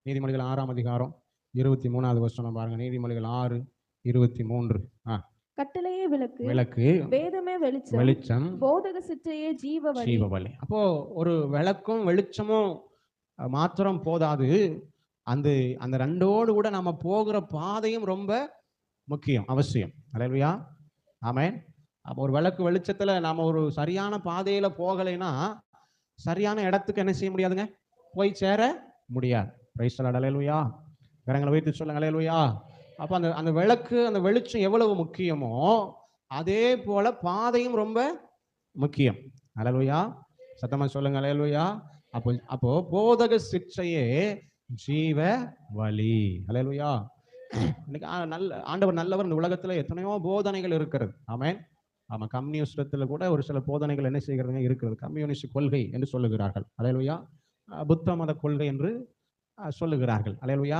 நீதிமொழிகள் 6ஆம் அதிகாரம் 23வது வசனம் பாருங்க. நீதிமொழிகள் 6:23. கட்டளையே விளக்கு, விளக்கு, வேதமே வெளிச்சம், வெளிச்சம், போதக சிற்றையே ஜீவவழி. ஜீவவழி. அப்போ ஒரு விளக்கும் வெளிச்சமும் மாத்திரம் போதாது, அந்த அந்த ரெண்டோடு கூட நம்ம போகிற பாதையும் ரொம்ப முக்கியம், அவசியம். அல்லேலூயா, ஆமென். அப்போ ஒரு விளக்கு வெளிச்சத்துல நாம ஒரு சரியான பாதையில போகலைன்னா சரியான இடத்துக்கு என்ன செய்ய முடியாதுங்க, போய் சேர முடியாது. பிரைஸ் தி லார்ட், அல்லேலூயா. கரங்களை வைத்து சொல்லுங்க அல்லேலூயா. அப்ப அந்த அந்த விளக்கு அந்த வெளிச்சம் எவ்வளவு முக்கியமோ அதே போல பாதையும் ரொம்ப முக்கியம். அல்லேலூயா, சத்தமா சொல்லுங்க அல்லேலூயா. அப்போ அப்போ போதக சிற்றையே ஜீவ வழி. அல்லேலூயா. இன்னைக்கு ஆண்டவர் நல்லவர். இந்த உலகத்துல எத்தனையோ போதனைகள் இருக்கிறது. ஆமென். ஆமா, கம்யூனிஸ்டத்துல கூட ஒரு சில போதனைகள் என்ன செய்கிறதுங்க இருக்கிறது. கம்யூனிஸ்ட் கொள்கை என்று சொல்லுகிறார்கள். அல்லேலூயா. புத்த மத கொள்கை என்று சொல்லுகிறார்கள். அல்லேலூயா.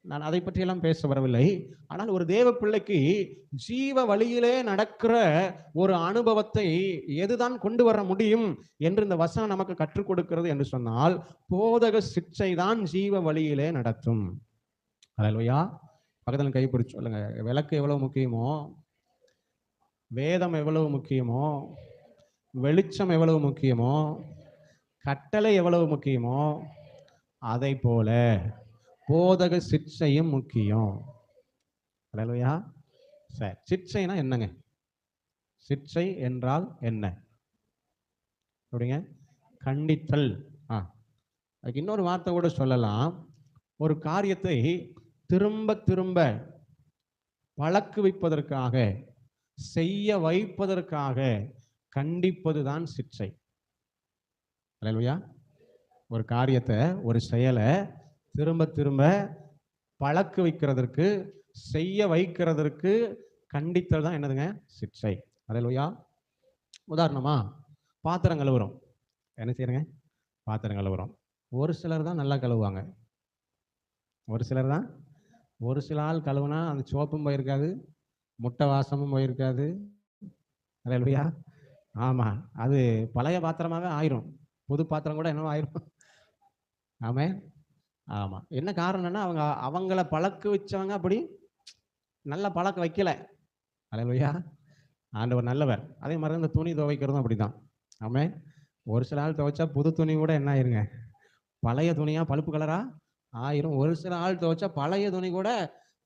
நான் அதை பற்றியெல்லாம் பேச வரவில்லை. ஆனால் ஒரு தேவ பிள்ளைக்கு ஜீவ வழியிலே நடக்கிற ஒரு அனுபவத்தை எதுதான் கொண்டு வர முடியும் என்று இந்த வசனம் நமக்கு கற்றுக் கொடுக்கிறது என்று சொன்னால், போதக சிற்றை தான் ஜீவ வழியிலே நடத்தும். அல்லேலூயா. பக்கத்துல கைப்பிடிச்சு சொல்லுங்க, விளக்கு எவ்வளவு முக்கியமோ, வேதம் எவ்வளவு முக்கியமோ, வெளிச்சம் எவ்வளவு முக்கியமோ, கட்டளை எவ்வளவு முக்கியமோ, அதை போல போதக சிற்றையும் முக்கியம். அல்லேலூயா. சரி, சிற்றைனா என்னங்க? சிற்றை என்றால் என்ன? அப்படிங்க, கண்டித்தல். அதுக்கு இன்னொரு வார்த்தை கூட சொல்லலாம். ஒரு காரியத்தை திரும்ப திரும்ப பழக்குவிப்பதற்காக, செய்ய வைப்பதற்காக கண்டிப்பதுதான் சிற்றை. அல்லேலூயா. ஒரு காரியத்தை, ஒரு செயலை திரும்ப திரும்ப பழக்கு வைக்கிறதற்கு, செய்ய வைக்கிறதற்கு கண்டித்தல் தான் என்னதுங்க? சிற்றை. அல்லேலூயா. உதாரணமா, பாத்திரம் கழுவுறோம். என்ன செய்யறங்க? பாத்திரம் கழுவுறோம். ஒரு சிலர் தான் நல்லா கழுவுவாங்க. ஒரு சிலர் தான், ஒரு சில ஆள் கழுவுனா அந்த சோப்பும் போயிருக்காது, முட்டை வாசமும் போயிருக்காது. அல்லேலூயா. ஆமா, அது பழைய பாத்திரமாவே ஆயிரும். புது பாத்திரம் கூட என்னவோ ஆயிரும். ஆமென். ஆமா, என்ன காரணம்னா அவங்கள பழக்க வச்சவங்க அப்படி நல்லா பழக்க வைக்கல. அல்லேலூயா. ஆண்டவர் நல்லவர். அதே மாதிரி இந்த துணி துவைக்கிறதும் அப்படிதான். ஆமென். ஒரு சில ஆள் துவைச்சா புது துணி கூட என்ன ஆயிருங்க, பழைய துணியா பழுப்பு கலரா ஆயிரும். ஒரு சில ஆள் துவைச்சா பழைய துணி கூட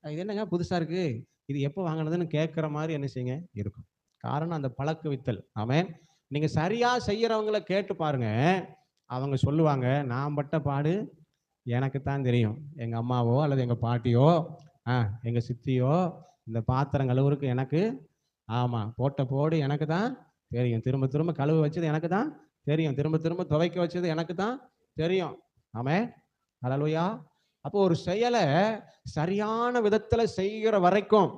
இது என்னங்க புதுசா இருக்கு, இது எப்போ வாங்கினதுன்னு கேட்கிற மாதிரி என்ன செய்யுங்க இருக்கும். காரணம் அந்த பழக்க வைத்தல். ஆமென். நீங்க சரியா செய்யறவங்கள கேட்டு பாருங்க, அவங்க சொல்லுவாங்க, நான் பட்ட பாடு எனக்கு தான் தெரியும். எங்க அம்மாவோ அல்லது எங்க பாட்டியோ எங்க சித்தியோ இந்த பாத்திரம் கழுவுறதுக்கு எனக்கு, ஆமா, போட்ட போடு எனக்கு தான் தெரியும். திரும்ப திரும்ப கழுவ வச்சது எனக்கு தான் தெரியும். திரும்ப திரும்ப துவைக்க வச்சது எனக்கு தான் தெரியும். ஆமென். அல்லேலூயா. அப்போ ஒரு செயலை சரியான விதத்துல செய்கிற வரைக்கும்,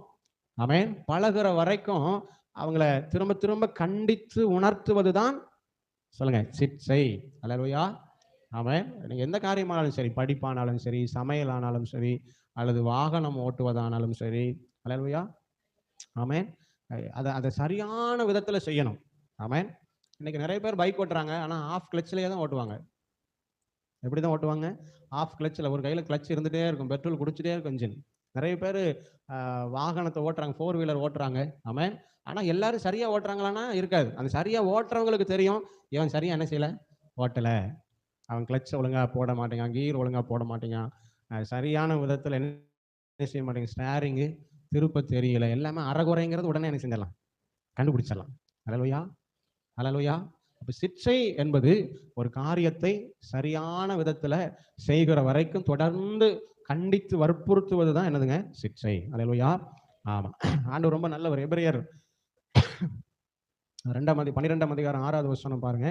ஆமென், பழகுற வரைக்கும் அவங்கள திரும்ப திரும்ப கண்டித்து உணர்த்துவதுதான் சொல்லுங்க சிற்றை. அல்லேலூயா. ஆமென். நீங்க எந்த காரியமானாலும் சரி, படிப்பானாலும் சரி, சமையல் ஆனாலும் சரி, அல்லது வாகனம் ஓட்டுவதானாலும் சரி, அல்லேலூயா. ஆமென். அதை அதை சரியான விதத்துல செய்யணும். ஆமென். இன்னைக்கு நிறைய பேர் பைக் ஓட்டுறாங்க, ஆனா ஆஃப் கிளட்ச்லயே தான் ஓட்டுவாங்க. எப்படிதான் ஓட்டுவாங்க? ஆஃப் கிளட்ச்ல. ஒரு கையில கிளட்ச் இருந்துட்டே இருக்கும், பெட்ரோல் குடிச்சிட்டே இருக்கும் இன்ஜின். நிறைய பேர் வாகனத்தை ஓட்டுறாங்க, 4 வீலர் ஓட்டுறாங்க. ஆமென். ஆனா எல்லாரும் சரியா ஓட்டுறாங்களான்னா இருக்காது. அந்த சரியா ஓட்டுறவங்களுக்கு தெரியும், இவன் சரியா என்ன செய்யல, ஓட்டல. அவன் கிளட்ச் ஒழுங்கா போட மாட்டேங்கான், கீர் ஒழுங்கா போட மாட்டேங்கான், சரியான விதத்தில் என்ன செய்ய மாட்டேங்க, ஸ்டேரிங்கு திருப்ப தெரியல, எல்லாமே அறகுறைங்கிறது உடனே என்ன செஞ்சிடலாம், கண்டுபிடிச்சிடலாம். அல்லேலூயா. அல்லேலூயா. அப்ப சிற்றை என்பது ஒரு காரியத்தை சரியான விதத்துல செய்கிற வரைக்கும் தொடர்ந்து கண்டித்து வற்புறுத்துவது தான் என்னதுங்க, சிற்றை. அல்லேலூயா. ஆமா, ஆண்டவர் ரொம்ப நல்லவர். எபிரேயர் 12ஆம் அதிகாரம் 6வது வசனம் பாருங்க.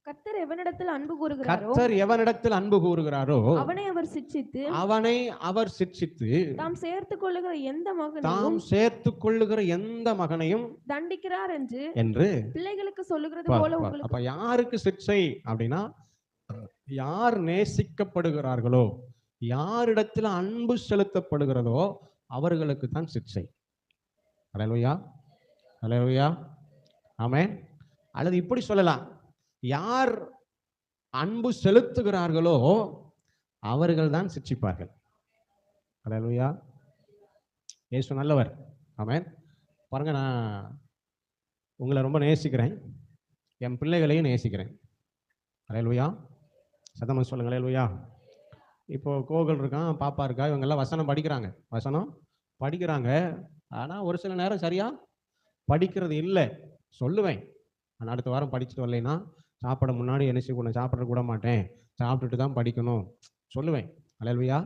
கர்த்தர் எவனிடத்தில் அன்பு கூறுகிறாரோ, கர்த்தர் எவனிடத்தில் அன்பு கூறுகிறாரோ அவனை அவர் சிட்சித்து, அவனை அவர் சிட்சித்து, தாம் சேர்த்துக் கொள்ளுகிற எந்த மகனையும் தாம் சேர்த்துக் கொள்ளுகிற எந்த மகனையும் தண்டிக்கிறார் என்று என்று பிள்ளைகளுக்கு சொல்லுகிறது பார், போல பார். உங்களுக்கு. அப்ப யாருக்கு சிற்றை அப்படின்னா, யார் நேசிக்கப்படுகிறார்களோ, யாரிடத்தில் அன்பு செலுத்தப்படுகிறதோ அவர்களுக்கு தான் சிற்றை. அல்லேலூயா. அல்லேலூயா. ஆமென். அல்லது இப்படி சொல்லலாம், யார் அன்பு செலுத்துகிறார்களோ அவர்கள் தான் சிட்சிப்பார்கள். அல்லேலூயா. இயேசு நல்லவர். ஆமென். பாருங்க, நான் உங்களை ரொம்ப நேசிக்கிறேன், என் பிள்ளைகளையும் நேசிக்கிறேன். அல்லேலூயா. சத்தமா சொல்லுங்க அல்லேலூயா. இப்போ கோகுல் இருக்கான், பாப்பா இருக்கா, இவங்க எல்லாம் வசனம் படிக்கிறாங்க. வசனம் படிக்கிறாங்க. ஆனா ஒரு சில நேரம் சரியா படிக்கிறது இல்லை. சொல்லுவேன், நான் அடுத்த வாரம் படிச்சுட்டு வரலைன்னா சாப்பிட முன்னாடி என்ன செய்யணும், சாப்பிட கூட மாட்டேன், சாப்பிட்டுட்டு தான் படிக்கணும் சொல்லுவேன். அல்லேலூயா.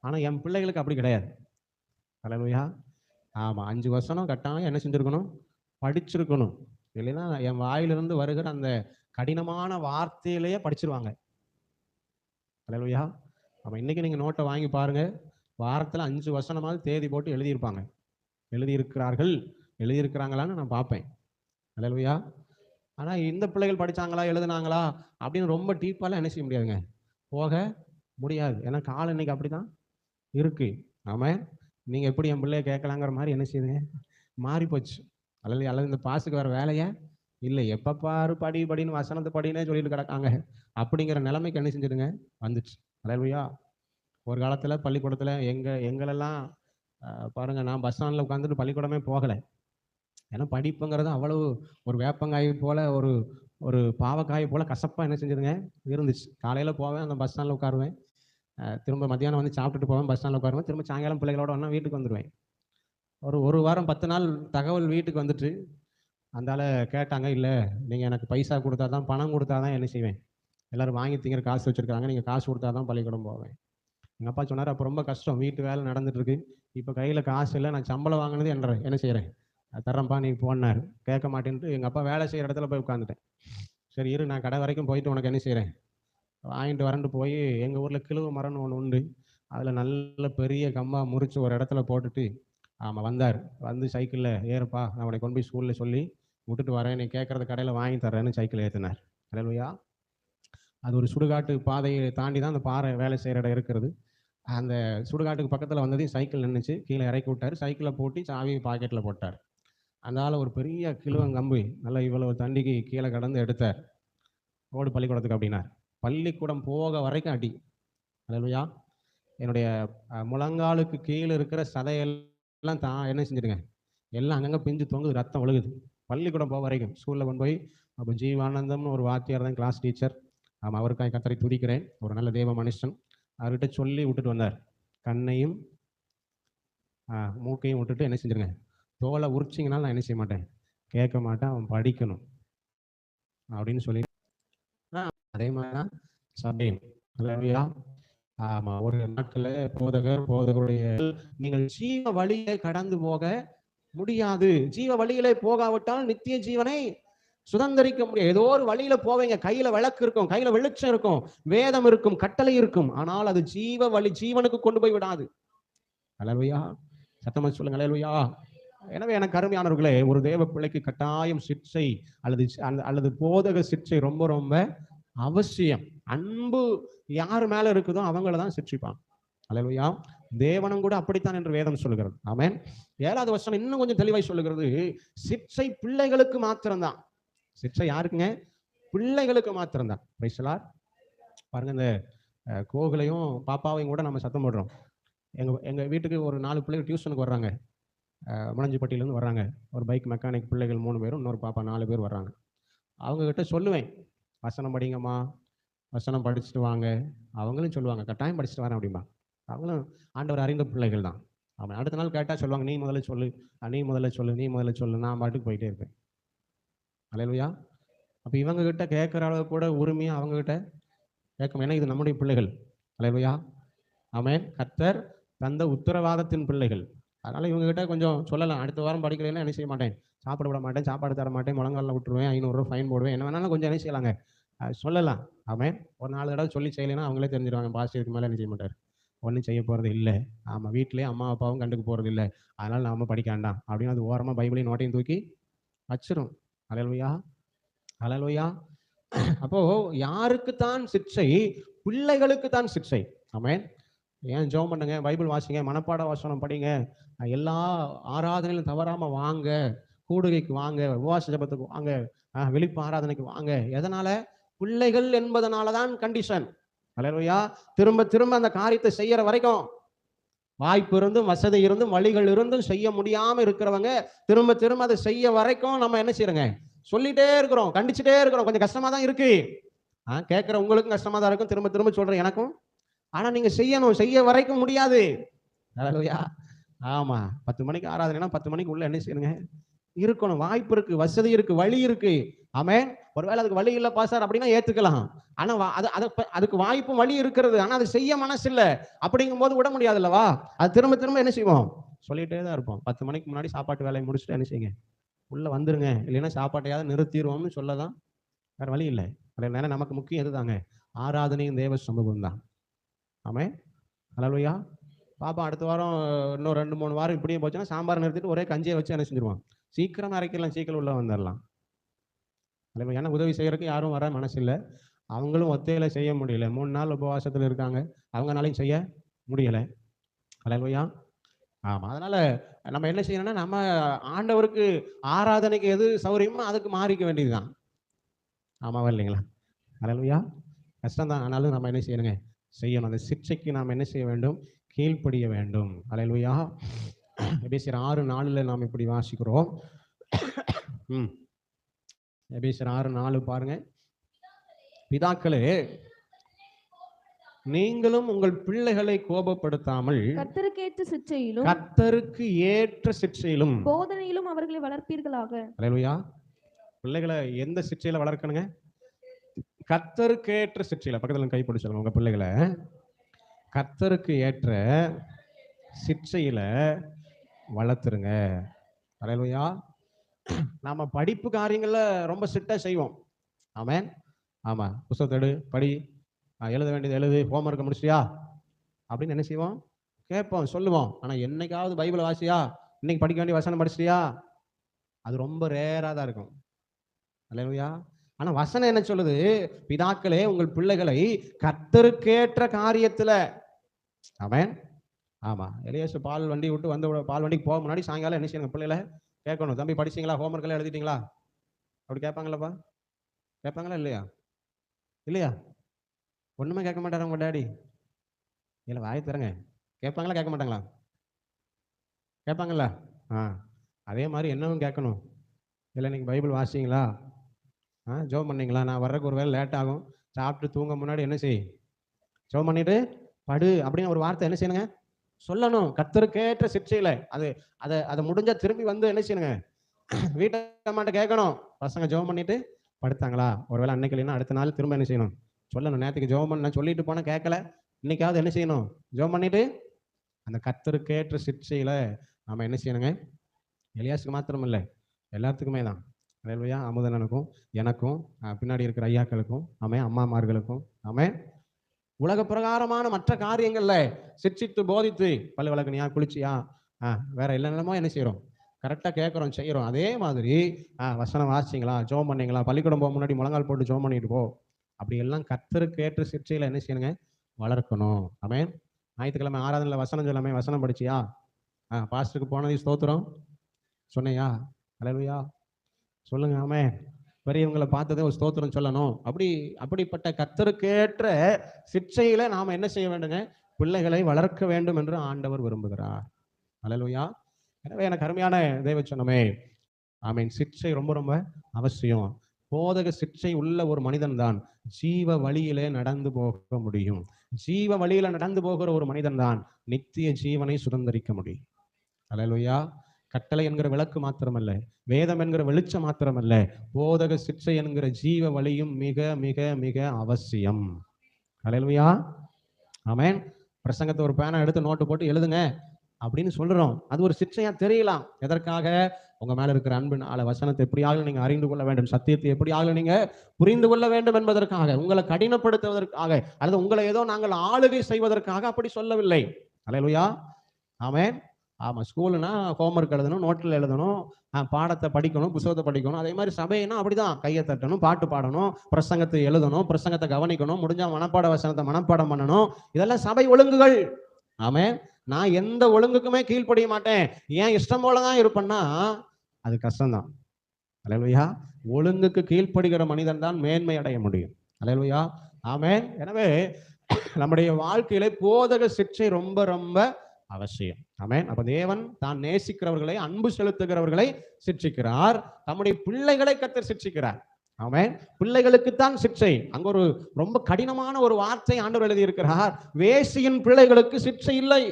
ஆனால் என் பிள்ளைகளுக்கு அப்படி கிடையாது. அல்லேலூயா. ஆமாம், 5 வசனம் கட்டாயம் என்ன செஞ்சுருக்கணும், படிச்சிருக்கணும். இல்லைன்னா என் வாயிலிருந்து வருகிற அந்த கடினமான வார்த்தையிலேயே படிச்சிருவாங்க. அல்லேலூயா. ஆமாம், இன்றைக்கி நீங்கள் நோட்டை வாங்கி பாருங்கள், வாரத்தில் 5 வசனமாவது தேதி போட்டு எழுதியிருப்பாங்க. எழுதியிருக்கிறார்கள், எழுதியிருக்கிறாங்களான்னு நான் பார்ப்பேன். அல்லேலூயா. ஆனால் இந்த பிள்ளைகள் படித்தாங்களா எழுதுனாங்களா அப்படின்னு ரொம்ப டீப்பாலாம் என்ன செய்ய முடியாதுங்க, போக முடியாது. ஏன்னா காலம் இன்னைக்கு அப்படி தான் இருக்குது. ஆமாம், நீங்கள் எப்படி என் பிள்ளைய கேட்கலாங்கிற மாதிரி என்ன செய்யுதுங்க, மாறி போச்சு. அல்லது இந்த பாஸுக்கு வேறு வேலையே இல்லை, எப்போ பாரு படி படின்னு வசனத்தை படினே சொல்லிட்டு கிடக்காங்க. அப்படிங்கிற நிலைமைக்கு என்ன செஞ்சுடுங்க, வந்துச்சு. அல்லேலூயா. ஒரு காலத்தில் பள்ளிக்கூடத்தில் எங்களெல்லாம் பாருங்கள், நான் பஸ் ஸ்டாண்டில் உட்காந்துட்டு பள்ளிக்கூடமே போகலை. ஏன்னா படிப்புங்கிறது அவ்வளவு ஒரு வேப்பங்காய் போல், ஒரு ஒரு பாவக்காய் போல் கசப்பாக என்ன செஞ்சதுங்க இருந்துச்சு. காலையில் போவேன், அந்த பஸ் ஸ்டாண்டில் உட்காருவேன், திரும்ப மத்தியானம் வந்து சாப்பிட்டுட்டு போவேன், பஸ் ஸ்டாண்டில் உட்காருவேன், திரும்ப சாயங்காலம் பிள்ளைகளோட ஒன்றா வீட்டுக்கு வந்துடுவேன். ஒரு வாரம் 10 நாள் தகவல் வீட்டுக்கு வந்துட்டு அந்தால கேட்டாங்க, இல்லை நீங்கள் எனக்கு பைசா கொடுத்தா தான், பணம் கொடுத்தா தான் என்ன செய்வேன், எல்லோரும் வாங்கி திங்கிற காசு வச்சுருக்காங்க, நீங்கள் காசு கொடுத்தா தான் பள்ளிக்கூடம் போவேன். எங்கள் அப்பா சொன்னார், அப்போ ரொம்ப கஷ்டம், வீட்டு வேலை நடந்துட்டுருக்கு, இப்போ கையில் காசு இல்லை, நான் சம்பளம் வாங்கினது என்ன செய்கிறேன், தர்றேன்ப்பா நீ போனார். கேட்க மாட்டேன்ட்டு எங்கள் அப்பா வேலை செய்கிற இடத்துல போய் உட்காந்துட்டேன். சரி இரு, நான் கடை வரைக்கும் போயிட்டு உனக்கு என்ன செய்கிறேன் வாங்கிட்டு வரண்டு போய், எங்கள் ஊரில் கிழுவு மரம்னு ஒன்று உண்டு, அதில் நல்ல பெரிய கம்மா முறித்து ஒரு இடத்துல போட்டுட்டு ஆமாம் வந்தார். வந்து சைக்கிளில் ஏறுப்பா, நான் உனக்கு கொண்டு போய் ஸ்கூலில் சொல்லி விட்டுட்டு வரேன், நீ கேட்குறத கடையில் வாங்கி தர்றேன்னு சைக்கிள் ஏற்றினார். அல்லேலூயா. அது ஒரு சுடுகாட்டு பாதையை தாண்டி தான் அந்த பாறை வேலை செய்கிற இடம் இருக்கிறது. அந்த சுடுகாட்டுக்கு பக்கத்தில் வந்ததையும் சைக்கிள் நின்றுச்சு, கீழே இறக்கி விட்டார், சைக்கிளில் போட்டு சாவி பாக்கெட்டில் போட்டார். அதனால் ஒரு பெரிய கிழுவங்கம்பு நல்லா இவ்வளவு தண்டிக்கு கீழே கடந்து எடுத்தார். ஓடு பள்ளிக்கூடத்துக்கு அப்படின்னார். பள்ளிக்கூடம் போக வரைக்கும் அடி. அல்லேலூயா. என்னுடைய முழங்காலுக்கு கீழே இருக்கிற சதையெல்லாம் தான் என்ன செஞ்சிடுங்க, எல்லாம் அங்கங்கே பிஞ்சு தொங்குது, ரத்தம் ஒழுகுது. பள்ளிக்கூடம் போக வரைக்கும் ஸ்கூலில் கொண்டு போய் அப்போ ஜீவானந்தம்னு ஒரு வாத்தியார் தான் கிளாஸ் டீச்சர். ஆமாம், அவருக்காக கத்தரை துதிக்கிறேன், ஒரு நல்ல தேவ மனுஷன். அவர்கிட்ட சொல்லி விட்டுட்டு வந்தார், கண்ணையும் மூக்கையும் விட்டுட்டு என்ன செஞ்சிருங்க, தோலை உரிச்சிங்கனாலும் நான் என்ன செய்ய மாட்டேன், கேட்க மாட்டேன், அவன் படிக்கணும் அப்படின்னு சொல்லி. அதே மாதிரி தான் சபையும். அல்லேலூயா. ஆமாம், ஒரு நாட்களில் போதகருடைய நீங்கள் ஜீவ வழியை கடந்து போக முடியாது. ஜீவ வழியிலே போகாவிட்டால் நித்திய ஜீவனை சுதந்திரிக்க முடியாது. ஏதோ ஒரு வழியில போவீங்க, கையில விளக்கு இருக்கும், கையில வெளிச்சம் இருக்கும், வேதம் இருக்கும், கட்டளை இருக்கும், ஆனால் அது ஜீவ வழி, ஜீவனுக்கு கொண்டு போய் விடாது. அல்லேலூயா. சத்தமா சொல்லுங்க அல்லேலூயா. எனவே எனக்கு அருமையானவர்களே, ஒரு தேவ பிள்ளைக்கு கட்டாயம் சிற்சை அல்லது போதக சிற்சை ரொம்ப ரொம்ப அவசியம். அன்பு யார் மேல இருக்குதோ அவங்கள தான் சிற்சிப்பான். அல்லேலூயா. தேவனும் கூட அப்படித்தான் என்று வேதம் சொல்லுகிறது. ஆமென். 7வது வசனம் இன்னும் கொஞ்சம் தெளிவாய் சொல்லுகிறது, சிற்சை பிள்ளைகளுக்கு மாத்திரம்தான். சிற்சை யாருக்குங்க, பிள்ளைகளுக்கு மாத்திரம்தான். Price the Lord. பாருங்க, இந்த கோகுலையும் பாப்பாவையும் கூட நம்ம சத்தம் போடுறோம். எங்க வீட்டுக்கு ஒரு 4 பிள்ளைகள் டியூஷனுக்கு வர்றாங்க, முளஞ்சிப்பட்டியிலேருந்து வர்றாங்க. ஒரு பைக் மெக்கானிக் பிள்ளைகள் 3 பேரும், இன்னொரு பாப்பா 4 பேர் வர்றாங்க. அவங்கக்கிட்ட சொல்லுவேன், வசனம் படிங்கம்மா, வசனம் படிச்சுட்டு வாங்க. அவங்களும் சொல்லுவாங்க, கட்டாயம் படிச்சுட்டு வரேன் அப்படிம்பா. அவங்களும் ஆண்டவர் அறிந்த பிள்ளைகள் தான். அவன் அடுத்த நாள் கேட்டால் சொல்லுவாங்க, நீ முதல்ல சொல்லு, நீ முதல்ல சொல்லு, நீ முதல்ல சொல்லு. நான் பாட்டுக்கு போயிட்டே இருப்பேன். அல்லேலூயா. அப்போ இவங்ககிட்ட கேட்குற அளவு கூட உரிமையாக அவங்ககிட்ட கேட்கும். ஏன்னா இது நம்முடைய பிள்ளைகள். அல்லேலூயா. ஆமென். கர்த்தர் தந்த உத்தரவாதத்தின் பிள்ளைகள். அதனால் இவங்ககிட்ட கொஞ்சம் சொல்லலாம், அடுத்த வாரம் படிக்கலைன்னா என்ன செய்ய மாட்டேன், சாப்பிட விட மாட்டேன், சாப்பாடு தர மாட்டேன், முழங்காலில் விட்டுருவேன், 500 ரூபா ஃபைன் போடுவேன், என்ன வேணாலும் கொஞ்சம் என்ன செய்யலாங்க சொல்லலாம். ஆமென். ஒரு 4 தடவை சொல்லி செய்யலைன்னா அவங்களே தெரிஞ்சிருவாங்க, பாஸ்டர் இதுக்கு மேலே என்ன செய்ய மாட்டார், ஒன்றும் செய்ய போகிறது இல்லை. ஆமாம், வீட்டிலேயே அம்மா அப்பாவும் கண்டுக்க போகிறது இல்லை, அதனால் நாம் படிக்க வேண்டாம் அப்படின்னு அது ஓரமாக பைபிளையும் நோட்டையும் தூக்கி வச்சிரும். அல்லேலூயா. அல்லேலூயா. அப்போ யாருக்குத்தான் சிக்ஷை, பிள்ளைகளுக்கு தான் சிக்ஷை. ஆமென். ஏன் ஜெபம் பண்ணுங்க, பைபிள் வாசிங்க, மனப்பாட வசனம் படிங்க, எல்லா ஆராதனையிலும் தவறாம வாங்க, கூடுகைக்கு வாங்க, உபவாச ஜெபத்துக்கு வாங்க, விழிப்பு ஆராதனைக்கு வாங்க. எதனால? பிள்ளைகள் என்பதனாலதான் கண்டிஷன். அல்லேலூயா. திரும்ப திரும்ப அந்த காரியத்தை செய்யற வரைக்கும், வாய்ப்பு இருந்தும் வசதி இருந்தும் வழிகள் இருந்தும் செய்ய முடியாம இருக்கிறவங்க திரும்ப திரும்ப அதை செய்ய வரைக்கும் நம்ம என்ன செய்யறோங்க, சொல்லிட்டே இருக்கிறோம், கண்டிச்சுட்டே இருக்கிறோம். கொஞ்சம் கஷ்டமா தான் இருக்கு. கேட்கிற உங்களுக்கும் கஷ்டமா தான் இருக்கும், திரும்ப திரும்ப சொல்றேன் எனக்கும். ஆனா நீங்க செய்யணும், செய்ய வரைக்கும் முடியாது. அல்லேலூயா. ஆமா, 10 மணிக்கு ஆராதனைனா 10 மணிக்கு உள்ள என்ன செய்யணுங்க, இருக்கணும். வாய்ப்பு இருக்கு, வசதி இருக்கு, வழி இருக்கு. ஆமென். ஒருவேளை அதுக்கு வழி இல்ல பாஸ்டர் அப்படின்னா ஏத்துக்கலாம். ஆனா அதுக்கு வாய்ப்பும் வழி இருக்கிறது. ஆனா அதை செய்ய மனசு இல்ல. அப்படிங்கும் போது விட முடியாது அல்லவா? அது திரும்ப திரும்ப என்ன செய்வோம், சொல்லிட்டே தான் இருப்போம். 10 மணிக்கு முன்னாடி சாப்பாட்டு வேலையை முடிச்சுட்டு என்ன செய்யுங்க, உள்ள வந்துருங்க, இல்லைன்னா சாப்பாட்டையாவது நிறுத்திடுவோம்னு சொல்லதான் வேற வழி இல்லை. ஏன்னா நமக்கு முக்கியம் எதுதாங்க, ஆராதனையும் தேவ சமூகம் தான். ஆமென். ஹல்லேலூயா. பாப்பா அடுத்த வாரம் இன்னும் 2-3 வாரம் இப்படியே போச்சுன்னா சாம்பார் நிறுத்திட்டு ஒரே கஞ்சியை வச்சு என்ன செஞ்சிருவான், சீக்கிரம் அரைக்கலாம், சீக்கிரம் உள்ள வந்துடலாம். ஏன்னா உதவி செய்யறதுக்கு யாரும் வர மனசு இல்லை. அவங்களும் ஒத்தையில செய்ய முடியல. 3 நாள் உபவாசத்துல இருக்காங்க, அவங்கனாலையும் செய்ய முடியல. ஹல்லேலூயா. ஆமா, அதனால நம்ம என்ன செய்யணும்னா, நம்ம ஆண்டவருக்கு ஆராதனைக்கு எது சௌரியமோ அதுக்கு மாறிக்க வேண்டியதுதான். ஆமாவா இல்லைங்களா? ஹல்லேலூயா. கஷ்டம் தான், ஆனாலும் நம்ம என்ன செய்யணுங்க, செய்யணும். அந்த சிக்ஷைக்கு நாம் என்ன செய்ய வேண்டும், கீழ்ப்படிய வேண்டும். ஹல்லேலூயா. எபேசியர் 6:4 நாம் இப்படி வாசிக்கிறோம். எபேசியர் 6:4 பாருங்க. பிதாக்களே, நீங்களும் உங்கள் பிள்ளைகளை கோபப்படுத்தாமல் கர்த்தருக்கேற்ற சிட்சையிலும் கர்த்தருக்கு ஏற்ற சிட்சையிலும் போதனையிலும் அவர்களை வளர்ப்பீர்களாக. அல்லேலூயா. பிள்ளைகளை எந்த சிட்சையில வளர்க்கணுங்க, கர்த்தருக்கு ஏற்ற சிட்சையில. பக்கத்துல கை பிடிச்சு சொல்லுங்க, உங்க பிள்ளைகளை கர்த்தருக்கு ஏற்ற சிட்சையில வளர்த்துருங்க. அல்லேலூயா. நாம படிப்பு காரியங்கள்ல ரொம்ப ஸ்ட்ரிக்டா செய்வோம். ஆமென். ஆமா, புத்தகத்தை எடு, படி, எழுத வேண்டியது எழுது, ஹோம்ஒர்க்கை முடிச்சியா அப்படின்னு என்ன செய்வோம், கேட்போம், சொல்லுவோம். ஆனா என்னைக்காவது பைபிள் வாசியா, இன்னைக்கு படிக்க வேண்டிய வசனம் படிச்சியா, அது ரொம்ப ரேரா தான் இருக்கும். அல்லேலூயா. ஆனா வசனம் என்ன சொல்லுது, பிதாக்களே உங்கள் பிள்ளைகளை கர்த்தருக்கேற்ற காரியத்துல. ஆமென். ஆமா, எலியாசு பால் வண்டி விட்டு வந்து பால் வண்டிக்கு போக முன்னாடி சாயங்காலம் என்ன செய்யணும், பிள்ளைகளை கேட்கணும், தம்பி படிச்சீங்களா, ஹோம்ஒர்க் எல்லாம் எழுதிட்டீங்களா அப்படி கேட்பாங்களப்பா. கேட்பாங்களா இல்லையா? இல்லையா? ஒண்ணுமே கேட்க மாட்டாரா உங்க டாடி? இல்ல, வாயை தரங்க. கேட்பாங்களா கேட்க மாட்டாங்களா? கேட்பாங்கல்ல. அதே மாதிரி என்னவும் கேட்கணும். இல்லை இன்னைக்கு பைபிள் வாசிங்களா, ஜெபம் பண்ணீங்களா, நான் வர்றதுக்கு ஒரு வேலை லேட் ஆகும், சாப்பிட்டு தூங்க முன்னாடி என்ன செய், ஜெபம் பண்ணிட்டு படு அப்படின்னு ஒரு வார்த்தை என்ன செய்யணுங்க, சொல்லணும். கர்த்தருக்கேற்ற சிட்சையில அது அதை அதை முடிஞ்சா திரும்பி வந்து என்ன செய்யணுங்க, வீட்டை மாட்ட கேட்கணும், பசங்க ஜெபம் பண்ணிட்டு படுத்தாங்களா. ஒருவேளை அன்னைக்கு இல்லைன்னா அடுத்த நாள் திரும்ப என்ன செய்யணும், சொல்லணும். நேற்றுக்கு ஜெபம் பண்ண சொல்லிட்டு போனா கேட்கல, இன்னைக்காவது என்ன செய்யணும், ஜெபம் பண்ணிட்டு அந்த கர்த்தருக்கேற்ற சிட்சையில நாம என்ன செய்யணுங்க. எலியாசுக்கு மாத்திரம் இல்லை, எல்லாத்துக்குமே தான். அல்லேலூயா. அமுதனுக்கும் எனக்கும் பின்னாடி இருக்கிற ஐயாக்களுக்கும், ஆமே, அம்மாமார்களுக்கும், ஆமே, உலக பிரகாரமான மற்ற காரியங்கள்ல சிட்சித்து போதித்து, பல்லு விளக்குனியா, குளிச்சியா, வேற இல்லைன்னமோ என்ன செய்யறோம், கரெக்டா கேட்கிறோம், செய்யறோம். அதே மாதிரி வசனம் வாசிங்களா, ஜெபம் பண்ணீங்களா, பள்ளிக்கூடம் போக முன்னாடி முழங்கால் போட்டு ஜெபம் பண்ணிட்டு போ, அப்படி எல்லாம் கர்த்தருக்கு ஏற்ற சிட்சையில என்ன செய்யணுங்க, வளர்க்கணும். ஆமென். ஞாயிற்றுக்கிழமை ஆராதனையில வசனம் சொல்லாமே, வசனம் படிச்சியா, பாஸ்டருக்கு போனது ஸ்தோத்திரம் சொன்னையா, அல்லேலூயா சொல்லுங்க. ஆமென். பெரியவங்களை பார்த்ததே ஒரு ஸ்தோத்திரம் சொல்லணும். அப்படிப்பட்ட கர்த்தருக்கேற்ற சிட்சையில நாம என்ன செய்ய வேண்டுங்க, பிள்ளைகளை வளர்க்க வேண்டும் என்று ஆண்டவர் விரும்புகிறார். அல்லேலூயா. எனவே எனக்கு அருமையான தேவ சொன்னமே, ஆமென், சிட்சை ரொம்ப ரொம்ப அவசியம். போதக சிட்சை உள்ள ஒரு மனிதன் தான் ஜீவ வழியிலே நடந்து போக முடியும். ஜீவ வழியில நடந்து போகிற ஒரு மனிதன் தான் நித்திய ஜீவனை சுதந்திரிக்க முடியும். அல்லேலூயா. கட்டளை என்கிற விளக்கு மாத்திரமல்ல, வேதம் என்கிற வெளிச்சம் மாத்திரமல்ல, போதக சிட்சை என்கிற ஜீவ வழியும் மிக மிக மிக அவசியம். அல்லேலூயா. ஆமென். பிரசங்கத்தை ஒரு பேனா எடுத்து நோட்டு போட்டு எழுதுங்க அப்படின்னு சொல்றோம், அது ஒரு சிட்சையா தெரியலாம். எதற்காக? உங்க மேல இருக்கிற அன்பினால, வசனத்தை எப்படியாக நீங்க அறிந்து கொள்ள வேண்டும், சத்தியத்தை எப்படியாக நீங்க புரிந்து கொள்ள வேண்டும் என்பதற்காக, உங்களை கடினப்படுத்துவதற்காக, அல்லது உங்களை ஏதோ நாங்கள் ஆளுகை செய்வதற்காக அப்படி சொல்லவில்லை. அல்லேலூயா. ஆமென். ஆமா, ஸ்கூலுனா ஹோம்ஒர்க் எழுதணும், நோட்டில் எழுதணும், பாடத்தை படிக்கணும், புத்தகத்தை படிக்கணும். அதே மாதிரி சபைனா அப்படிதான், கையை தட்டணும், பாட்டு பாடணும், பிரசங்கத்தை எழுதணும், பிரசங்கத்தை கவனிக்கணும், முடிஞ்சா மனப்பாட வசனத்தை மனப்பாடம் பண்ணணும். இதெல்லாம் சபை ஒழுங்குகள். ஆமென். நான் எந்த ஒழுங்குக்குமே கீழ்ப்படிய மாட்டேன், ஏன் இஷ்டம் போலதான் இருப்பேன்னா அது கஷ்டம்தான். அல்லேலூயா. ஒழுங்குக்கு கீழ்ப்படுகிற மனிதன் தான் மேன்மை அடைய முடியும். அல்லேலூயா, ஆமென். எனவே நம்முடைய வாழ்க்கையிலே போதக சிக்ஷை ரொம்ப ரொம்ப அவசியம். ஆமென். அப்ப தேவன் தான் நேசிக்கிறவர்களை, அன்பு செலுத்துகிறவர்களை சிட்சிக்கிறார். தம்முடைய பிள்ளைகளை கர்த்தர் சிட்சிக்கிறார். ஆமென். பிள்ளைகளுக்குத்தான் சிக்ஷை. அங்க ஒரு ரொம்ப கடினமான ஒரு வார்த்தை ஆண்டவர் எழுதி இருக்கிறார். வேசியின் பிள்ளைகளுக்கு சிக்ஷை இல்லை.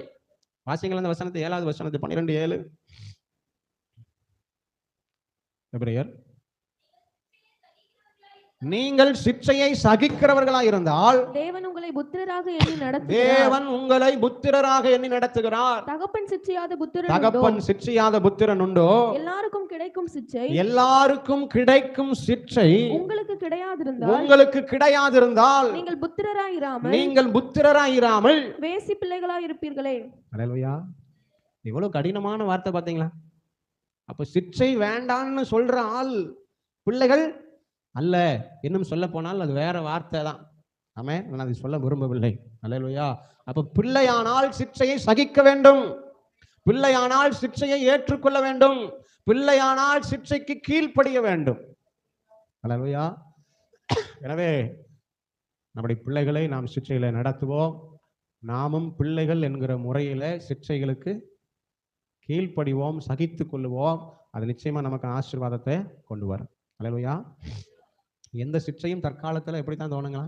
வாசிங்கள் அந்த வசனத்தை, 7வது வசனத்தை, 12:7. எபிரேயர், நீங்கள் சிக்ஷையை சகிக்கிறவர்களாய் இருந்தால் தேவன் உங்களை புத்திரராக எண்ணி நடத்துகிறார். தேவன் உங்களை புத்திரராக எண்ணி நடத்துகிறார். தகப்பன் சிட்சியாத புத்திரன் உண்டோ? தகப்பன் சிட்சியாத புத்திரன் உண்டோ? எல்லாருக்கும் கிடைக்கும் சிட்சை எல்லாருக்கும் கிடைக்கும் சிட்சை உங்களுக்கு கிடையாதிருந்தால் உங்களுக்கு கிடையாதிருந்தால் நீங்கள் புத்திரராயிராமல் நீங்கள் புத்திரராயிராமல் வேசி பிள்ளைகளாய் இருப்பீர்களே. அல்லேலூயா. இவ்வளவு கடினமான வார்த்தை பாத்தீங்களா? அப்ப சிட்சை வேண்டான்னு சொல்ற ஆள் பிள்ளைகள் அல்ல. இன்னும் சொல்ல போனால் அது வேற வார்த்தை தான். ஆமென். நான் அதை சொல்ல விரும்பவில்லை. அல்லேலூயா. அப்ப பிள்ளையானால் சிட்சையை சகிக்க வேண்டும். பிள்ளையானால் சிட்சையை ஏற்றுக்கொள்ள வேண்டும். பிள்ளையானால் சிட்சைக்கு கீழ்ப்படிய வேண்டும். அல்லேலூயா. எனவே நம்முடைய பிள்ளைகளை நாம் சிட்சையில நடத்துவோம். நாமும் பிள்ளைகள் என்கிற முறையில சிட்சைகளுக்கு கீழ்ப்படிவோம், சகித்துக் கொள்ளுவோம். அது நிச்சயமா நமக்கு ஆசீர்வாதத்தை கொண்டு வரும். அல்லேலூயா. எந்த சிட்சையும் தற்காலத்தில் எப்படித்தான் தோணுங்களா?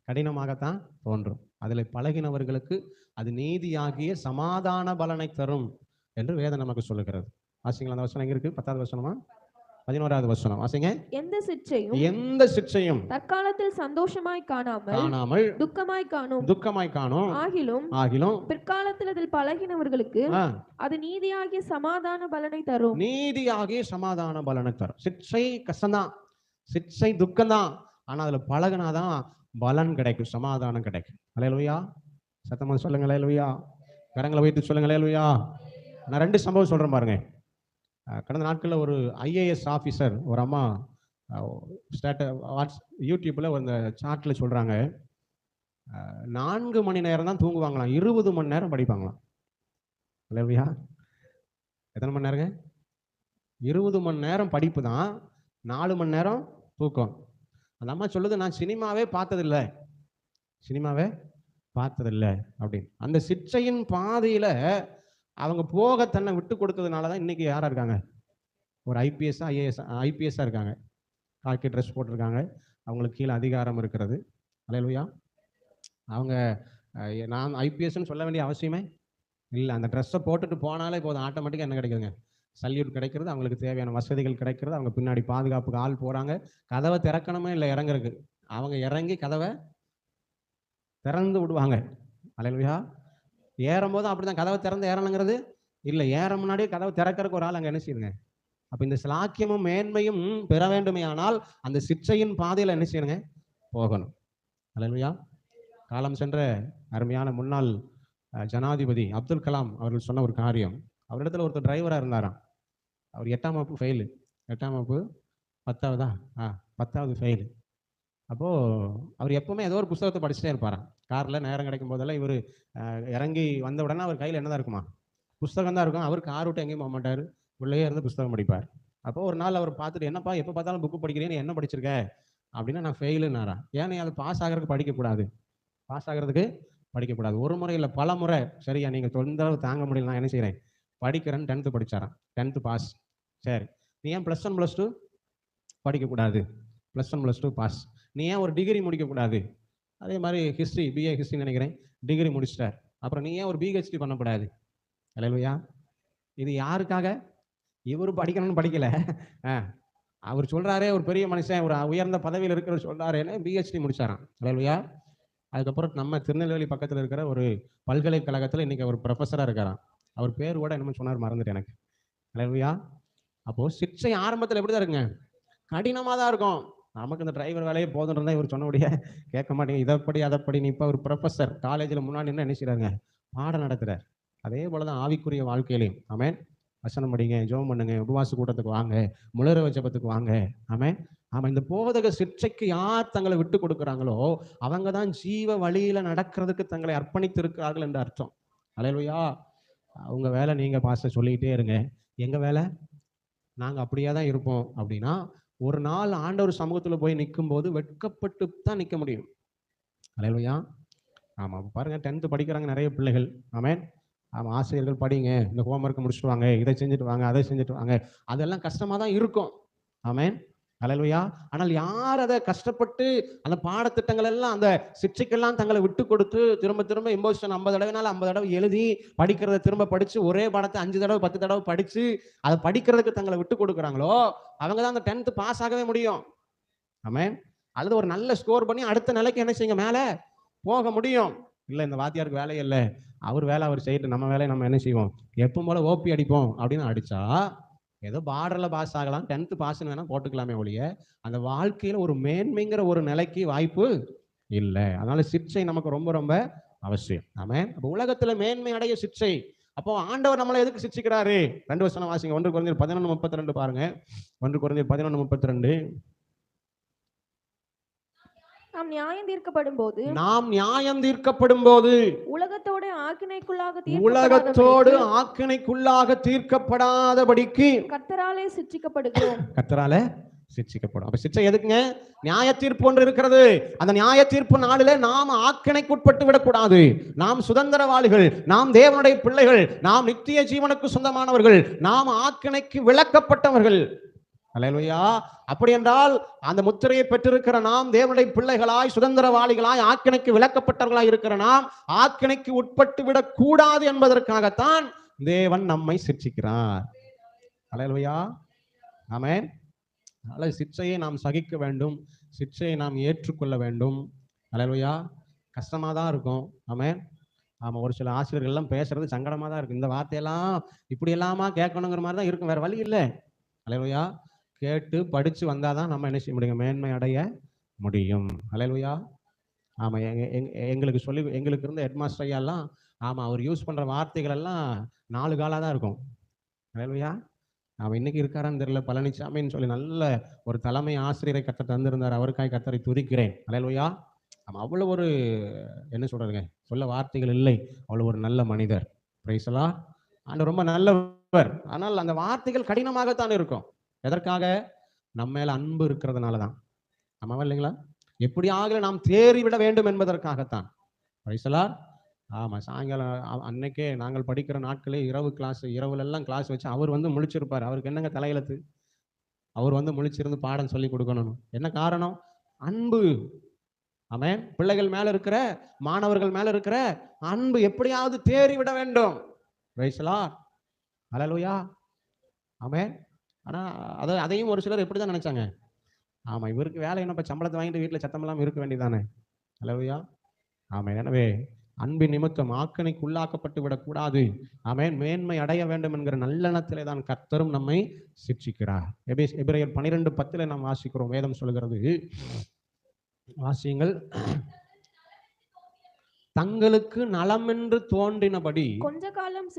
கடினமாகத்தான் தோன்றும். அதில் பழகினவர்களுக்கு அது நீதியாகிய சமாதான பலனை தரும் என்று வேதம் நமக்கு சொல்லுகிறது. வாசிங்களா அந்த வசனம் எங்க இருக்கு? 10வது வசனமா 11வது வசனம் வாசிங்க. எந்த சிட்சையும் தற்காலத்தில் சந்தோஷமாய் காணாமல் துக்கமாய் காணும் ஆகிலும் பிற்காலத்தில் அதில் பழகினவர்களுக்கு அது நீதியாகிய சமாதான பலனை தரும். நீதியாகிய சமாதான பலனை தரும். சிட்சை கஷ்டம்தான், சிட்சை துக்கம்தான். ஆனா அதுல பழகினாதான் பலன் கிடைக்கும், சமாதானம் கிடைக்கும். அல்லேலூயா. சத்தமா சொல்லுங்க அல்லேலூயா. கரங்களை வைத்து சொல்லுங்க அல்லேலூயா. நான் 2 சம்பவம் சொல்றேன் பாருங்க. கடந்த நாட்களில் ஒரு ஐஏஎஸ் ஆஃபீஸர், ஒரு அம்மா யூடியூப்ல அந்த சார்ட்ல சொல்றாங்க, 4 மணி நேரம் தான் தூங்குவாங்களாம், 20 மணி நேரம் படிப்பாங்களாம். அல்லேலூயா. எத்தனை மணி நேரங்க? 20 மணி நேரம் படிப்பு தான், 4 மணி நேரம் தூக்கம். அந்த அம்மா சொல்லுது, நான் சினிமாவே பார்த்ததில்லை அப்படின்னு. அந்த சிட்சையின் பாதையில அவங்க போக தன்னை விட்டு கொடுத்ததுனால தான் இன்னைக்கு யாரா இருக்காங்க? ஒரு ஐபிஎஸ்ஸா இருக்காங்க. காக்கி ட்ரெஸ் போட்டிருக்காங்க, அவங்களுக்கு கீழே அதிகாரம் இருக்கிறது. அல்லேலூயா. அவங்க நான் ஐபிஎஸ்ன்னு சொல்ல வேண்டிய அவசியமே இல்லை. அந்த ட்ரெஸ்ஸை போட்டுட்டு போனாலே போதும், ஆட்டோமேட்டிக்காக என்ன கிடைக்குதுங்க? சல்யூட் கிடைக்கிறது, அவங்களுக்கு தேவையான வசதிகள் கிடைக்கிறது. அவங்க பின்னாடி பாதுகாப்புக்கு ஆள் போகிறாங்க. கதவை திறக்கணுமே இல்லை இறங்குறதுக்கு, அவங்க இறங்கி கதவை திறந்து விடுவாங்க. அல்லேலூயா. ஏறும்போது அப்படிதான், கதவை திறந்து ஏறணுங்கிறது இல்லை, ஏற முன்னாடியே கதவை திறக்கிறதுக்கு ஒரு ஆள் அங்கே என்ன செய்யுங்க. அப்போ இந்த ஸ்லாக்கியமும் மேன்மையும் பெற வேண்டுமே ஆனால் அந்த சிட்சையின் பாதையில் என்ன செய்யணுங்க? போகணும். அல்லேலூயா. காலம் சென்ற அருமையான முன்னாள் ஜனாதிபதி அப்துல் கலாம் அவர்கள் சொன்ன ஒரு காரியம். அவரிடத்துல ஒருத்தர் டிரைவராக இருந்தாராம். அவர் 8ஆம் வகுப்பு ஃபெயிலு, 8ஆம் வகுப்பு 10வது ஃபெயிலு. அப்போது அவர் எப்பவுமே ஏதோ ஒரு புத்தகத்தை படிச்சுட்டே இருப்பாராம். காரில் நேரம் கிடைக்கும் போதெல்லாம் இவர் இறங்கி வந்த உடனே அவர் கையில் என்னதான் இருக்குமா? புஸ்தகம் தான் இருக்கும். அவர் கார் விட்டு எங்கேயும் போக மாட்டார், உள்ளேயே இருந்து புஸ்தகம் படிப்பார். அப்போது ஒரு நாள் அவர் பார்த்துட்டு, என்னப்பா எப்போ பார்த்தாலும் புக்கு படிக்கிறேன்னு, என்ன படிச்சிருக்க அப்படின்னா, நான் ஃபெயிலுன்னாரா. ஏன்னா அது பாஸ் ஆகிறதுக்கு படிக்கக்கூடாது. ஒரு முறை இல்லை, பல முறை. சரியா, நீங்கள் தொந்தரவு தாங்க முடியல, நான் என்ன செய்கிறேன், படிக்கிறேன்னு 10th படிச்சாராம். 10th pass. சரி, நீ ஏன் +1 +2 படிக்கக்கூடாது? +1 +2 பாஸ். நீ ஏன் ஒரு டிகிரி முடிக்கக்கூடாது? அதே மாதிரி ஹிஸ்ட்ரி, பிஏ ஹிஸ்ட்ரி நினைக்கிறேன், டிகிரி முடிச்சிட்டார். அப்புறம் நீ ஏன் ஒரு பிஹெச்டி பண்ணக்கூடாது? அல்லேலூயா. இது யாருக்காக? இவர் படிக்கணும்னு படிக்கல. அவர் சொல்றாரே, ஒரு பெரிய மனுஷன், ஒரு உயர்ந்த பதவியில் இருக்கிற சொல்றாருன்னு பிஹெச்டி முடிச்சாராம். அல்லேலூயா. அதுக்கப்புறம் நம்ம திருநெல்வேலி பக்கத்தில் இருக்கிற ஒரு பல்கலைக்கழகத்தில் இன்னைக்கு அவர் ப்ரொஃபஸராக இருக்காராம். அவர் பேர் கூட என்னமோ சொன்னார், மறந்துட்டு எனக்கு. அல்லேலூயா. அப்போ சிக்ஷை ஆரம்பத்தில் எப்படி தான் இருக்குங்க? கடினமாக தான் இருக்கும். நமக்கு இந்த டிரைவர் வேலையே போதுன்னு இருந்தால் இவர் சொன்னபடியே கேட்க மாட்டேங்க, இதைப்படி அதைப்படி. நீ இப்போ ஒரு ப்ரொஃபஸர் காலேஜில் முன்னாடி என்ன செய்கிறாங்க? பாடம் நடத்துகிறார். அதே போல தான் ஆவிக்குரிய வாழ்க்கையிலையும். ஆமென். வசனம் படிங்க, ஜெபம் பண்ணுங்க, உபவாச கூட்டத்துக்கு வாங்க, முழு ஜெபத்துக்கு வாங்க. ஆமென். ஆமாம், இந்த போதக சிக்ஷைக்கு யார் தங்களை விட்டு கொடுக்குறாங்களோ அவங்க தான் ஜீவ வழியில நடக்கிறதுக்கு தங்களை அர்ப்பணித்து இருக்கிறார்கள் என்று அர்த்தம். அல்லேலூயா. உங்க வேலை நீங்க பாஸ்டர் சொல்லிக்கிட்டே இருங்க, எங்க வேலை நாங்க அப்படியே தான் இருப்போம் அப்படின்னா ஒரு நாள் ஆண்டவர் சமூகத்துல போய் நிற்கும் போது வெட்கப்பட்டு தான் நிற்க முடியும். அல்லேலூயா. ஆமா, பாருங்க 10th படிக்கிறாங்க நிறைய பிள்ளைகள். ஆமென். ஆமா, ஆசிரியர்கள் படிங்க, இந்த ஹோம்ஒர்க் முடிச்சுட்டு வாங்க, இதை செஞ்சுட்டு வாங்க, அதை செஞ்சுட்டு வாங்க, அதெல்லாம் கஷ்டமா தான் இருக்கும். ஆமென். அல்லேலூயா. ஆனால் யார் அதை கஷ்டப்பட்டு அந்த பாடத்திட்டங்கள் எல்லாம் அந்த சிக்ஷைக்கெல்லாம் தங்களை விட்டு கொடுத்து திரும்ப திரும்ப இம்போசிஷன் 50 தடவைனால 50 தடவை எழுதி படிக்கிறத திரும்ப படிச்சு ஒரே பாடத்தை 5 தடவை 10 தடவை படிச்சு அதை படிக்கிறதுக்கு தங்களை விட்டு கொடுக்குறாங்களோ அவங்க தான் அந்த 10th பாஸ் ஆகவே முடியும். ஆமென். அல்லது ஒரு நல்ல ஸ்கோர் பண்ணி அடுத்த நிலைக்கு என்ன செய்யுங்க, மேலே போக முடியும். இல்லை, இந்த வாத்தியாருக்கு வேலையே இல்லை, அவர் வேலை அவர் செய்யட்டு, நம்ம வேலையை நம்ம என்ன செய்வோம், எப்பவும் போல ஓபி அடிப்போம் அப்படின்னு அடிச்சா ஏதோ பார்டர்ல பாஸ் ஆகலாம், 10th பாஸ்ன்னு வேணா போட்டுக்கலாமே ஒழிய அந்த வாழ்க்கையில ஒரு மேன்மைங்கிற ஒரு நிலைக்கு வாய்ப்பு இல்லை. அதனால சிக்ஷை நமக்கு ரொம்ப ரொம்ப அவசியம். ஆமென். அப்ப உலகத்துல மேன்மை அடைய சிக்ஷை. அப்போ ஆண்டவர் நம்மளை எதுக்கு சிக்ஷிக்கிறாரு? 2 வசனம் வாசிங்க. 1 கொரிந்தியர் 11:32 பாருங்க. 1 கொரிந்தியர் 11:32. நாம் நியாயம் தீர்க்கப்படும் போது உலகத்தோடு ஆக்கினைக்குள்ளாக தீர்க்கப்படாதபடிக்கு கர்த்தராலே சிட்சிக்கப்படுகிறோம். கர்த்தராலே சிட்சிக்கப்படும். அப்ப சிட்சை எதுக்குங்க? நியாய தீர்ப்பு ஒன்று இருக்கிறது. அந்த நியாய தீர்ப்பு நாளிலே நாம் ஆக்கினைக்குட்பட்டு விடக்கூடாது. நாம் சுதந்திரவாளிகள், நாம் தேவனுடைய பிள்ளைகள், நாம் நித்திய ஜீவனுக்கு சொந்தமானவர்கள், நாம் ஆக்கினைக்கு விலக்கப்பட்டவர்கள். அல்லேலூயா. அப்படி என்றால் அந்த முத்திரையை பெற்றிருக்கிற நாம் தேவனுடைய பிள்ளைகளாய் சுதந்திரவாளிகளாய் ஆக்கினைக்கு விலக்கப்பட்டவர்களாய் இருக்கிற நாம் ஆக்கினைக்கு உட்பட்டு விடக்கூடாது என்பதற்காகத்தான் தேவன் நம்மை சிட்சிக்கிறார். அல்லேலூயா. ஆமென். அதனால சிட்சையை நாம் சகிக்க வேண்டும், சிட்சையை நாம் ஏற்றுக்கொள்ள வேண்டும். அல்லேலூயா. கஷ்டமா தான் இருக்கும். ஆமென். ஆமா, ஒரு சில ஆசிரியர்கள் எல்லாம் பேசுறது சங்கடமா தான் இருக்கு. இந்த வார்த்தையெல்லாம் இப்படி எல்லாமா கேட்கணுங்கிற மாதிரி தான் இருக்கும், வேற வழி இல்லை. அல்லேலூயா. கேட்டு படிச்சு வந்தாதான் நம்ம என்ன செய்ய முடியும், மேன்மை அடைய முடியும். அல்லேலூயா. ஆமா, எங்களுக்கு இருந்த ஹெட்மாஸ்டர் ஐயாலாம், ஆமா, அவர் யூஸ் பண்ற வார்த்தைகள் எல்லாம் 4 காலா தான் இருக்கும். அல்லேலூயா. அவன் இன்னைக்கு இருக்காரான்னு தெரியல, பழனிசாமின்னு சொல்லி நல்ல ஒரு தலைமை ஆசிரியரை கர்த்தர் தந்திருந்தார். அவருக்காய் கர்த்தரை துதிக்கிறேன். அல்லேலூயா. ஆமா, அவ்வளவு ஒரு என்ன சொல்றதுங்க, சொல்ல வார்த்தைகள் இல்லை, அவ்வளவு ஒரு நல்ல மனிதர். Price the Lord. ஆண்டவர் ரொம்ப நல்லவர். ஆனால் அந்த வார்த்தைகள் கடினமாகத்தான் இருக்கும். எதற்காக? நம்ம மேல அன்பு இருக்கிறதுனால தான். ஆமாவா இல்லைங்களா? எப்படியாக நாம் தேறிவிட வேண்டும் என்பதற்காகத்தான். Price the Lord. ஆமா, சாயங்காலம் அன்னைக்கே நாங்கள் படிக்கிற நாட்களே இரவு கிளாஸ், இரவுலெல்லாம் கிளாஸ் வச்சு அவர் வந்து முழிச்சிருப்பார். அவருக்கு என்னங்க தலையெழுத்து? அவர் வந்து முழிச்சிருந்து பாடம் சொல்லி கொடுக்கணும். என்ன காரணம்? அன்பு. ஆமென். பிள்ளைகள் மேல இருக்கிற, மாணவர்கள் மேல இருக்கிற அன்பு எப்படியாவது தேறி விட வேண்டும். Praise the lord. Hallelujah. Amen. ஆனா அதையும் ஒரு சிலர் எப்படிதான் நினைச்சாங்க, ஆமா, இவருக்கு வேலை என்ன, சம்பளத்தை வாங்கிட்டு வீட்டுல சத்தம் இல்லாம இருக்க வேண்டியதானே. ஹல்லேலூயா. ஆமென். எனவே அன்பின் நிமித்தம் ஆக்கினைக்கு உள்ளாக்கப்பட்டு விடக்கூடாது. ஆமென். மேன்மை அடைய வேண்டும் என்கிற நல்லெண்ணத்திலே தான் கர்த்தரும் நம்மை சிட்சிக்கிறார். எபிரேயர் 12:10 நாம் வாசிக்கிறோம். வேதம் சொல்கிறது, வாசியுங்கள். தங்களுக்கு நலம் என்று தோன்றினபடி கொஞ்ச காலம்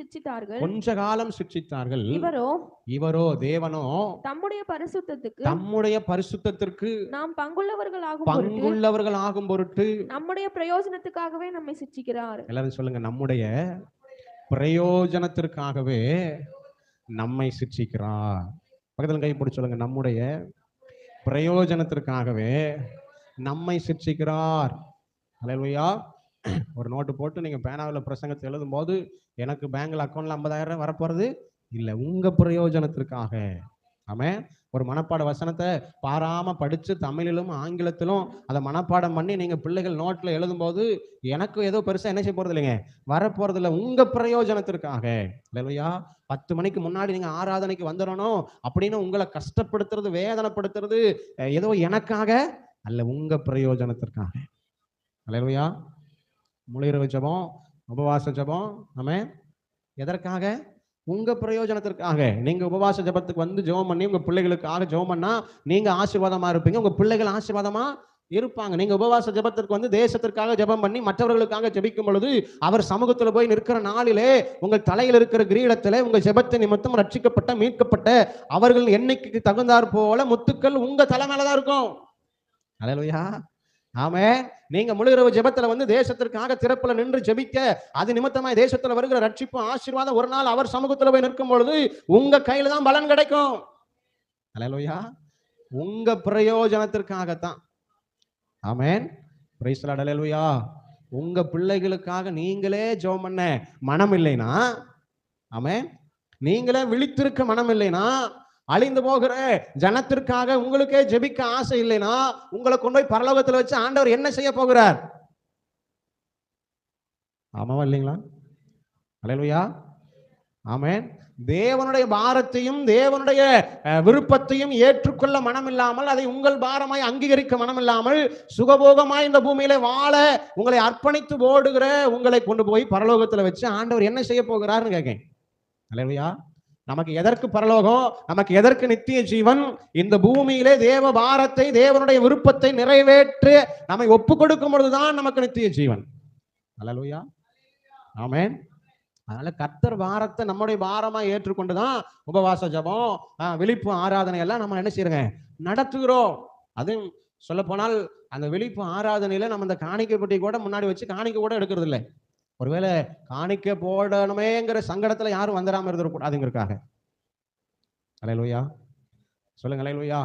சிட்சித்தார்கள். இவரோ தேவனோ தம்முடைய பரிசுத்தத்திற்கு நாம் பங்குள்ளவர்கள் ஆகும் பொருட்டு நம்முடைய பிரயோஜனத்துக்காகவே நம்மை சிட்சிக்கிறார். எல்லாரும் சொல்லுங்க, நம்முடைய பிரயோஜனத்திற்காகவே நம்மை சிட்சிக்கிறார். பக்கத்துல கை பிடிச்சு சொல்லுங்க, நம்முடைய பிரயோஜனத்திற்காகவே நம்மை சிட்சிக்கிறார். அல்லேலூயா. ஒரு நோட்டு போட்டு நீங்க பேனாவில் பிரசங்கத்தை எழுதும் போது எனக்கு பேங்க்ல அக்கௌண்ட்ல 50,000 வரப்போறது இல்லை, உங்க பிரயோஜனத்திற்காக. ஆமென். ஒரு மனப்பாட வசனத்தை பாராம படிச்சு தமிழிலும் ஆங்கிலத்திலும் அதை மனப்பாடம் பண்ணி நீங்க பிள்ளைகள் நோட்ல எழுதும் போது எனக்கு ஏதோ பெருசா என்ன செய்ய போறது இல்லைங்க, வரப்போறது இல்லை, உங்க பிரயோஜனத்திற்காக. இல்லையா? 10 மணிக்கு முன்னாடி நீங்க ஆராதனைக்கு வந்துடணும் அப்படின்னு உங்களை கஷ்டப்படுத்துறது, வேதனைப்படுத்துறது ஏதோ எனக்காக அல்ல, உங்க பிரயோஜனத்திற்காக. அல்லேலூயா. முழுஇரவு ஜெபம், உபவாச ஜெபம், ஆமென். எதற்காக? உங்க பிரயோஜனத்திற்காக. நீங்க உபவாச ஜெபத்துக்கு வந்து ஜெபம் பண்ணி உங்க பிள்ளைகளுக்காக ஜெபம் பண்ணா நீங்க ஆசீர்வாதமா இருப்பீங்க, உங்க பிள்ளைகள் ஆசீர்வாதமா இருப்பாங்க. நீங்க உபவாச ஜெபத்திற்கு வந்து தேசத்திற்காக ஜெபம் பண்ணி மற்றவர்களுக்காக ஜெபிக்கும் பொழுது அவர் சமூகத்துல போய் நிற்கிற நாளிலே உங்கள் தலையில் இருக்கிற கிரீடத்திலே உங்கள் ஜெபத்தின் நிமித்தம் ரட்சிக்கப்பட்ட, மீட்கப்பட்ட அவர்கள் எண்ணிக்கைக்கு தகுந்தாற் போல முத்துக்கள் உங்க தலை மேலதான் இருக்கும். அல்லேலூயா. ஆமென். நீங்க முழு இரவு ஜெபத்துல வந்து தேசத்திற்காக திறப்புல நின்று ஜெபிக்க, அது நிமித்தமாய் தேசத்துல வருகிற ரட்சிப்பு ஆசீர்வாதம் ஒரு நாள் அவர் சமூகத்துல போய் நிற்கும் பொழுது உங்க கையில தான் பலன் கிடைக்கும். அல்லேலூயா. உங்க பிரயோஜனத்திற்காகத்தான். ஆமென். Price the Lord. அல்லேலூயா. உங்க பிள்ளைகளுக்காக நீங்களே ஜெபம் பண்ண மனம் இல்லைனா, ஆமென், நீங்களே விழித்திருக்க மனம் இல்லைனா, அழிந்து போகிற ஜனத்திற்காக உங்களுக்கே ஜெபிக்க ஆசை இல்லைனா, உங்களை கொண்டு போய் பரலோகத்தில் வச்சு ஆண்டவர் என்ன செய்ய போகிறார்? ஆமாவா இல்லைங்களா? அல்லேலூயா. ஆமென். தேவனுடைய பாரத்தையும் தேவனுடைய விருப்பத்தையும் ஏற்றுக்கொள்ள மனம் இல்லாமல், அதை உங்கள் பாரமாய் அங்கீகரிக்க மனம் இல்லாமல், சுகபோகமாய் இந்த பூமியில வாழ உங்களை அர்ப்பணித்து ஓடுகிற உங்களை கொண்டு போய் பரலோகத்தில் வச்சு ஆண்டவர் என்ன செய்ய போகிறார்னு கேட்கேன். அல்லேலூயா. நமக்கு எதற்கு பரலோகம்? நமக்கு எதற்கு நித்திய ஜீவன்? இந்த பூமியிலே தேவ பாரத்தை தேவனுடைய விருப்பத்தை நிறைவேற்று நம்மை ஒப்பு கொடுக்கும் பொழுதுதான் நமக்கு நித்திய ஜீவன். அல்லேலூயா. ஆமென். அதனால கர்த்தர் பாரத்தை நம்முடைய பாரமா ஏற்றுக்கொண்டுதான் உபவாச ஜெபம், விழிப்பு ஆராதனை எல்லாம் நம்ம என்ன செய்யறோங்க, நடத்துகிறோம். அதுவும் சொல்ல போனால் அந்த விழிப்பு ஆராதனையில நம்ம இந்த காணிக்கை பெட்டி கூட முன்னாடி வச்சு காணிக்கை கூட எடுக்கிறது இல்லை. ஒருவேளை காணிக்கை போடணுமேங்கிற சங்கடத்துல யாரும் வந்துடாம இருந்துடக்கூடாதுங்கிறதுக்காக. அல்லேலூயா. சொல்லுங்க அல்லேலூயா.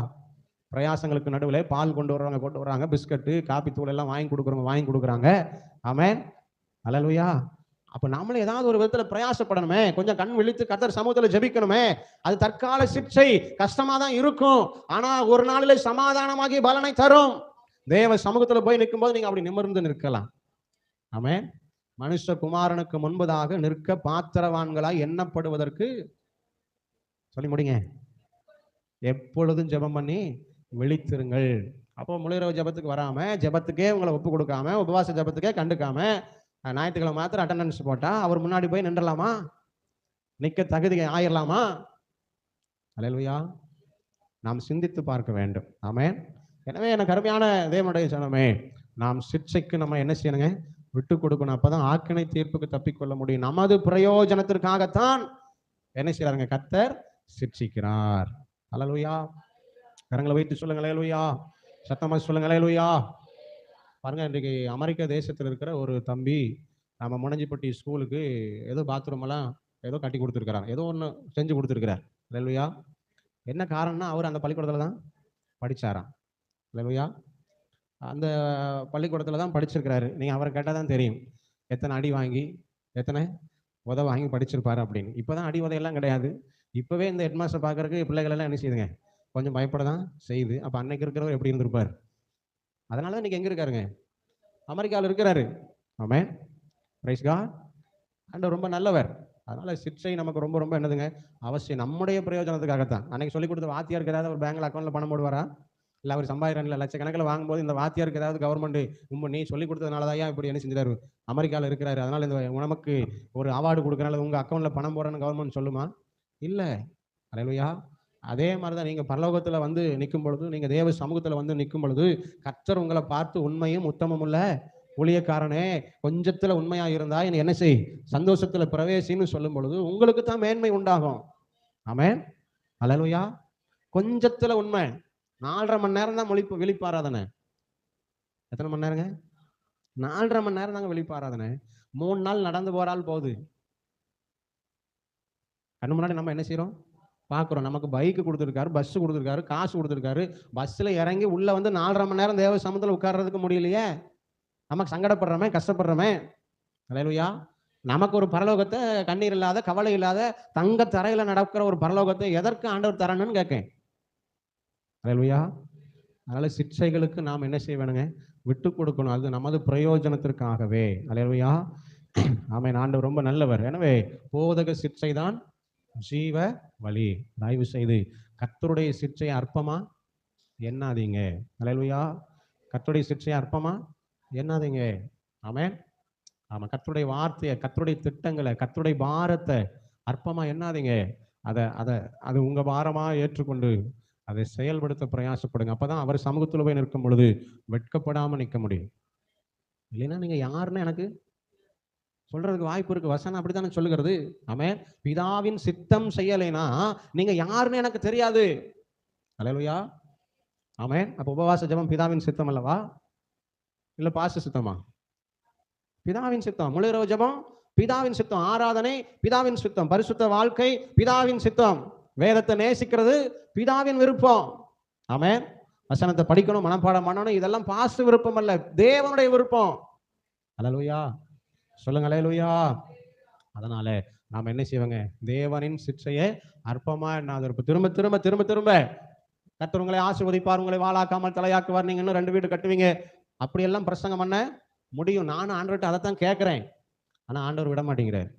பிரயாசங்களுக்கு நடுவில் பால் கொண்டு வர்றாங்க, பிஸ்கட்டு காப்பி தூள் எல்லாம் வாங்கி கொடுக்குறாங்க. ஆமென். அல்லேலூயா. அப்ப நாமளும் ஏதாவது ஒரு விதத்துல பிரயாசப்படணுமே, கொஞ்சம் கண் விழித்து கர்த்தர் சமூகத்துல ஜெபிக்கணுமே. அது தற்கால சிக்ஷை, கஷ்டமா தான் இருக்கும். ஆனா ஒரு நாளிலே சமாதானமாகி பலனை தரும். தேவ சமூகத்துல போய் நிற்கும் போது நீங்க அப்படி நிமிர்ந்து நிற்கலாம். ஆமென். மனுஷகுமாரனுக்கு முன்பதாக நிற்க பாத்திரவான்களாய் எண்ணப்படுவதற்கு சொல்லி முடிங்க. எப்பொழுதும் ஜெபம் பண்ணி விழித்திருங்கள். அப்போ முழுரவு ஜெபத்துக்கு வராம, ஜெபத்துக்கே உங்களை ஒப்பு கொடுக்காம, உபவாச ஜெபத்துக்கே கண்டுக்காம, ஞாயிற்றுக்கிழமை மாத்திரம் அட்டெண்டன்ஸ் போட்டா அவர் முன்னாடி போய் நின்றலாமா? நிக்க தகுதி ஆயிரலாமா? அல்லேலூயா. நாம் சிந்தித்து பார்க்க வேண்டும். ஆமென். எனவே எனக்கு அருமையான தேவனுடைய ஜனமே, நாம் சிக்ஷைக்கு நம்ம என்ன செய்யணுங்க? விட்டு கொடுக்கணும். அப்பதான் ஆக்கினை தீர்ப்புக்கு தப்பிக்கொள்ள முடியும். நமது பிரயோஜனத்திற்காகத்தான் என்ன செய்யறாருங்க? கர்த்தர் சிக்ஷிக்கிறார். அல்லேலூயா. கரங்களை வைத்து சொல்லுங்க அல்லேலூயா. சத்தமா சொல்லுங்க அல்லேலூயா. பாருங்க, இன்றைக்கு அமெரிக்க தேசத்தில் இருக்கிற ஒரு தம்பி நம்ம முனஞ்சிப்பட்டி ஸ்கூலுக்கு ஏதோ பாத்ரூம் எல்லாம் ஏதோ கட்டி கொடுத்துருக்கிறார், ஏதோ ஒன்று செஞ்சு கொடுத்துருக்கிறார். அல்லேலூயா. என்ன காரணம்னா அவர் அந்த பள்ளிக்கூடத்தில் தான் படித்தாராம். அல்லேலூயா. அந்த பள்ளிக்கூடத்தில் தான் படிச்சிருக்கிறாரு. நீங்கள் அவரை கேட்டால் தான் தெரியும் எத்தனை அடி வாங்கி எத்தனை உதவி வாங்கி படிச்சிருப்பாரு அப்படின்னு. இப்போ தான் அடி உதையெல்லாம் கிடையாது. இப்போவே இந்த ஹெட்மாஸ்டர் பார்க்கறதுக்கு பிள்ளைகள் எல்லாம் என்ன செய்யுதுங்க? கொஞ்சம் பயப்பட தான் செய்யுது. அப்போ அன்னைக்கு இருக்கிறவர் எப்படி இருந்திருப்பார்? அதனால தான் இன்னைக்கு எங்கே இருக்காருங்க? அமெரிக்காவில் இருக்கிறாரு. ஆமென். Praise God. ஆண்டவர் ரொம்ப நல்லவர். அதனால சிக்ஷை நமக்கு ரொம்ப ரொம்ப என்னதுங்க? அவசியம். நம்முடைய பிரயோஜனத்துக்காகத்தான். அன்னைக்கு சொல்லிக் கொடுத்த வாத்தியாருக்கு ஏதாவது ஒரு பேங்க்ல அக்கௌண்ட்ல பணம் போடுவாரா? இல்லை அவர் சம்பாதிக்கிறான்ல லட்சக்கணக்கில் வாங்கும்போது இந்த வாத்தியாருக்கு ஏதாவது கவர்மெண்ட் நீ சொல்லிக் கொடுத்ததுனால தான் இப்படி என்ன செஞ்சாரு? அமெரிக்காவில் இருக்கிறாரு, அதனால இந்த நமக்கு ஒரு அவார்டு கொடுக்குறனால உங்க அக்கௌண்ட்ல பணம் போடுறேன்னு கவர்மெண்ட் சொல்லுமா? இல்லை. அல்லேலூயா. அதே மாதிரி தான் நீங்கள் பரலோகத்தில் வந்து நிற்கும் பொழுது, நீங்கள் தேவ சமூகத்தில் வந்து நிற்கும் பொழுது, கர்த்தர் உங்களை பார்த்து உண்மையும் உத்தமம் உள்ள ஊழியக்காரனே, கொஞ்சத்தில் உண்மையா இருந்தா என்ன செய், சந்தோஷத்துல பிரவேசின்னு சொல்லும் பொழுது உங்களுக்கு தான் மேன்மை உண்டாகும். ஆமென். அல்லேலூயா. கொஞ்சத்துல உண்மை. 4.5 மணி நேரம் தான் விழிப்பாராதனை. எத்தனை மணி நேரங்க? 4.5 மணி நேரம் தாங்க விழிப்பாராதனை. 3 நாள் நடந்து போறால் போகுது. கண்ணு முன்னாடி நம்ம என்ன செய்யறோம்? பார்க்குறோம். நமக்கு பைக்கு கொடுத்துருக்காரு, பஸ் கொடுத்துருக்காரு, காசு கொடுத்துருக்காரு. பஸ்ஸில் இறங்கி உள்ள வந்து 4.5 மணி நேரம் தேவ சமூகத்தில் உட்கார்றதுக்கு முடியலையே. நமக்கு சங்கடப்படுறோமே, கஷ்டப்படுறோமே. அல்லேலூயா. நமக்கு ஒரு பரலோகத்தை, கண்ணீர் இல்லாத கவலை இல்லாத தங்க தரையில நடக்கிற ஒரு பரலோகத்தை எதற்கு ஆண்டவர் தரணும்னு கேட்கேன். அல்லேலூயா. அதனால சிக்ஷைகளுக்கு நாம் என்ன செய்ய வேணுங்க? விட்டு கொடுக்கணும். அது நமது பிரயோஜனத்திற்காகவே. அல்லேலூயா. ஆமென். ஆண்டவர் ரொம்ப நல்லவர். எனவே போதக சிக்ஷை தான் ஜீவ வழி. தயவு செய்து கர்த்தருடைய சிக்ஷையை அற்பமா எண்ணாதீங்க. அல்லேலூயா. கர்த்தருடைய சிக்ஷையை அற்பமா எண்ணாதீங்க. ஆமென். ஆமா. கர்த்தருடைய வார்த்தையை, கர்த்தருடைய திட்டங்களை, கர்த்தருடைய பாரத்தை அற்பமா எண்ணாதீங்க. அது உங்க பாரமா ஏற்றுக்கொண்டு அதை செயல்படுத்த பிரயாசப்படுங்க. அப்பதான் அவர் சமூகத்தில் போய் நிற்கும் பொழுது வெட்கப்படாம நிற்க முடியும். இல்லைன்னா நீங்க யாருன்னு எனக்கு சொல்றதுக்கு வாய்ப்பு இருக்கு. வசனம் அப்படித்தானே சொல்லுகிறது. ஆமென். பிதாவின் சித்தம் செய்யலைனா நீங்க யாருன்னு எனக்கு தெரியாது. அல்லேலூயா. ஆமென். அப்ப உபவாச ஜெபம் பிதாவின் சித்தம் அல்லவா? இல்ல பாச சித்தமா? பிதாவின் சித்தம். முழு இரவு ஜெபம் பிதாவின் சித்தம். ஆராதனை பிதாவின் சித்தம். பரிசுத்த வாழ்க்கை பிதாவின் சித்தம். வேதத்தை நேசிக்கிறது பிதாவின் விருப்பம். ஆமென். வசனத்தை படிக்கணும், மனப்பாடம் பண்ணணும், இதெல்லாம் பாச விருப்பம் அல்ல, தேவனுடைய விருப்பம். அல்லேலூயா. சொல்லுங்க அல்லேலூயா. அதனால நாம என்ன செய்வோங்க, தேவனின் சிற்றையை அற்பமா எண்ணாதிருப்போம். திரும்ப திரும்ப திரும்ப திரும்ப கர்த்தர் உங்களை ஆசீர்வதிப்பார், உங்களை வாளாக்காமல் தலையாக்குவார், நீங்க இன்னும் 2 வீடு கட்டுவீங்க, அப்படியெல்லாம் பிரசங்கம் பண்ண முடியும். நானும் ஆண்டவர்கிட்ட அதைத்தான் கேட்கிறேன். ஆனா ஆண்டவர் விட மாட்டேங்கிறார்.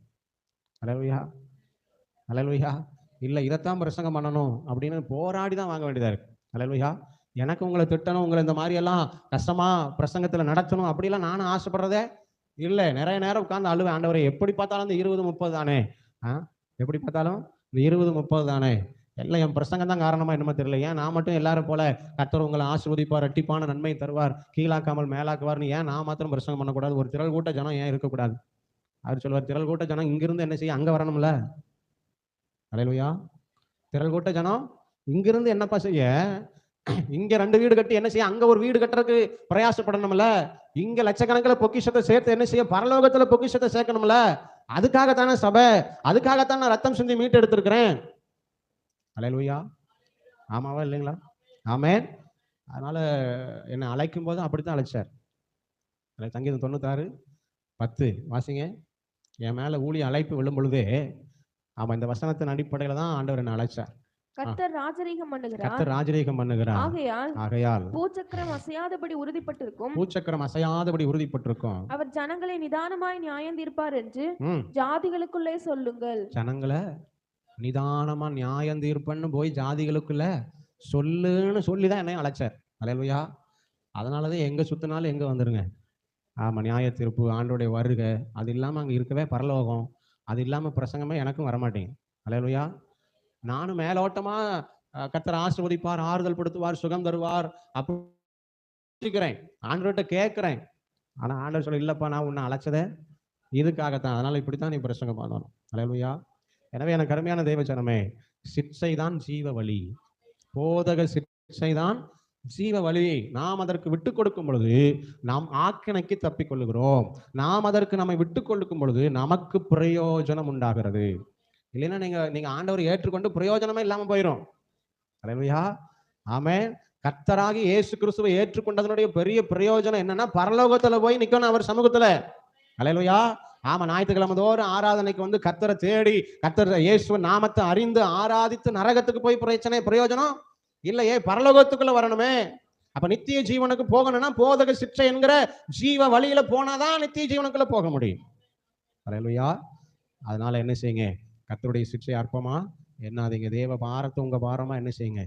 அல்லேலூயா. அல்லேலூயா. இல்ல இதைத்தான் பிரசங்கம் பண்ணணும் அப்படின்னு போராடி தான் வாங்க வேண்டியதா இருக்கு. அல்லேலூயா. எனக்கு உங்களை திட்டணும், உங்களை இந்த மாதிரி எல்லாம் கஷ்டமா பிரசங்கத்துல நடத்தணும் அப்படிலாம் நானும் ஆசைப்படுறதே இல்லை. நிறைய நேரம் உட்கார்ந்து அழுவேன், ஆண்டவரே எப்படி பார்த்தாலும் இந்த 20 30 தானே, எப்படி பார்த்தாலும் இந்த 20 30 தானே, எல்லாம் என் பிரசங்கம் தான் காரணமா என்னமோ தெரியல, ஏன் நான் மட்டும் எல்லாரும் போல கர்த்தர் உங்களை ஆசீர்வதிப்பார், இரட்டிப்பான நன்மை தருவார், கீழாக்காமல் மேலாக்குவார்னு ஏன் நான் மாத்திரம் பிரசங்கம் பண்ணக்கூடாது, ஒரு திரள் கூட்ட ஜனம் ஏன் இருக்கக்கூடாது? அவர் சொல்லுவார், திரள் கூட்ட ஜனம் இங்கிருந்து என்ன செய்ய, அங்க வரணும்ல. அல்லேலூயா. திரள் கூட்ட ஜனம் இங்கிருந்து என்னப்பா செய்ய, இங்க 2 வீடு கட்டி என்ன செய்ய, அங்க ஒரு வீடு கட்டுறதுக்கு பிரயாசப்படணும்ல. இங்க லட்சக்கணக்கில் பொக்கிஷத்தை சேர்த்து என்ன செய்ய, பரலோகத்துல பொக்கிஷத்தை சேர்க்கணும்ல. அதுக்காகத்தானே சபை, அதுக்காகத்தான் நான் ரத்தம் சிந்தி மீட்டு எடுத்திருக்கிறேன். அல்லேலூயா. ஆமாவா இல்லைங்களா? ஆமென். அதனால என்னை அழைக்கும் போது அப்படித்தான் அழைச்சார். சங்கீதம் 96:10 வாசிங்க. என் மேல ஊழிய அழைப்பு விழும் பொழுதே, ஆமா, இந்த வசனத்தின் அடிப்படையில தான் ஆண்டவர் என்னை அழைச்சார். கர்த்தர் ராஜரீகம் பண்ணுகிறார், கர்த்தர் ராஜரீகம் பண்ணுகிறார், ஆகையால் பூச்சக்கரம் அசையாதபடி உறுதிப்பட்டிருக்கும், பூச்சக்கரம் அசையாதபடி உறுதிப்பட்டிருக்கும், அவர் ஜனங்களை நிதானமாய் நியாயம் தீர்ப்பார் என்று ஜாதிகளுக்குள்ளே சொல்லுங்கள். ஜனங்களை நிதானமா நியாயம் தீர்ப்பன்னு போய் ஜாதிகளுக்குள்ள சொல்லுன்னு சொல்லிதான் என்னை அழைச்சார். அல்லேலூயா. அதனாலதான் எங்க சுத்தினாலும் எங்க வந்துருங்க. ஆமா, நியாய தீர்ப்பு, ஆண்டோடைய வருகை, அது இல்லாம அங்க இருக்கவே பரலோகம், அது இல்லாம பிரசங்கமே எனக்கும் வரமாட்டேங்க. அல்லேலூயா. நானும் மேலோட்டமா கர்த்தர் ஆசீர்வதிப்பார், ஆறுதல் படுத்துவார், சுகம் தருவார் அப்படிக்கிறேன், ஆண்டவர்கிட்ட கேட்கிறேன். ஆனா ஆண்டவர் சொல்ல, இல்லப்பா நான் உன்னை அழைச்சதே இதுக்காகத்தான், அதனால இப்படித்தான் நீ பிரசங்கம் பண்ணணும். அல்லேலூயா. எனவே எனக்கு அருமையான தேவஜனமே, சிற்சை தான் ஜீவ வழி, போதக சிற்சை தான் ஜீவ வழி. நாம் அதற்கு விட்டு கொடுக்கும் பொழுது நாம் ஆக்கினைக்கு தப்பிக்கொள்ளுகிறோம். நாம் அதற்கு நம்மை விட்டு கொடுக்கும் பொழுது நமக்கு பிரயோஜனம் உண்டாகிறது. இல்லைன்னா நீங்க ஆண்டவரை ஏற்றுக்கொண்டு பிரயோஜனமே இல்லாம போயிடும். அல்லேலூயா. ஆமென். கர்த்தராகி இயேசு கிறிஸ்துவை ஏற்றுக்கொண்டதனுடைய பெரிய பிரயோஜனம் என்னன்னா, பரலோகத்துல போய் நிக்கணும் அவர் சமூகத்துல. அல்லேலூயா. ஆமா, ஞாயிற்றுக்கிழமை தோறும் ஆராதனைக்கு வந்து கர்த்தரை தேடி கர்த்தர் இயேசு நாமத்தை அறிந்து ஆராதித்து நரகத்துக்கு போய் பிரயோஜனம் இல்லையே, பரலோகத்துக்குள்ள வரணுமே. அப்ப நித்திய ஜீவனுக்கு போகணும்னா போதக சிற்சை என்கிற ஜீவ வழியில போனாதான் நித்திய ஜீவனுக்குள்ள போக முடியும். அல்லேலூயா. அதனால என்ன செய்யுங்க, கர்த்தருடைய சிற்சை அற்பமா எண்ணாதீங்க, தேவ பாரத்தை உங்க பாரமா என்ன செய்யுங்க,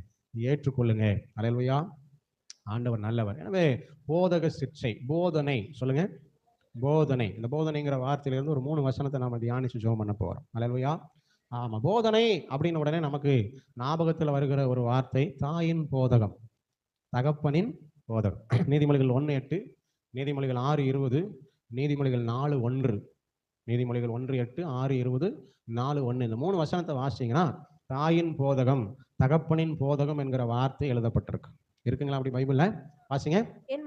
ஏற்றுக்கொள்ளுங்க. அல்லேலூயா. ஆண்டவர் நல்லவர். எனவே போதக சிற்சை, போதனை, சொல்லுங்க போதனை. இந்த போதனைங்கிற வார்த்தையிலிருந்து ஒரு 3 வசனத்தை நாம தியானிச்சு ஜெபம் பண்ண போறோம். அல்லேலூயா. ஆமா, போதனை அப்படின்னு உடனே நமக்கு ஞாபகத்துல வருகிற ஒரு வார்த்தை தாயின் போதகம், தகப்பனின் போதகம். நீதிமொழிகள் 1:8, நீதிமொழிகள் 6:20, நீதிமொழிகள் 4:1, நீதிமொழிகள் 1:8, 6:20, 4:1. இந்த 3 வசனத்தை வாசிங்கன்னா தாயின் போதகம், தகப்பனின் போதகம் என்கிற வார்த்தை எழுதப்பட்டிருக்கு. இருக்குங்களா அப்படி பைபிள்ல? வாசிங்க. என்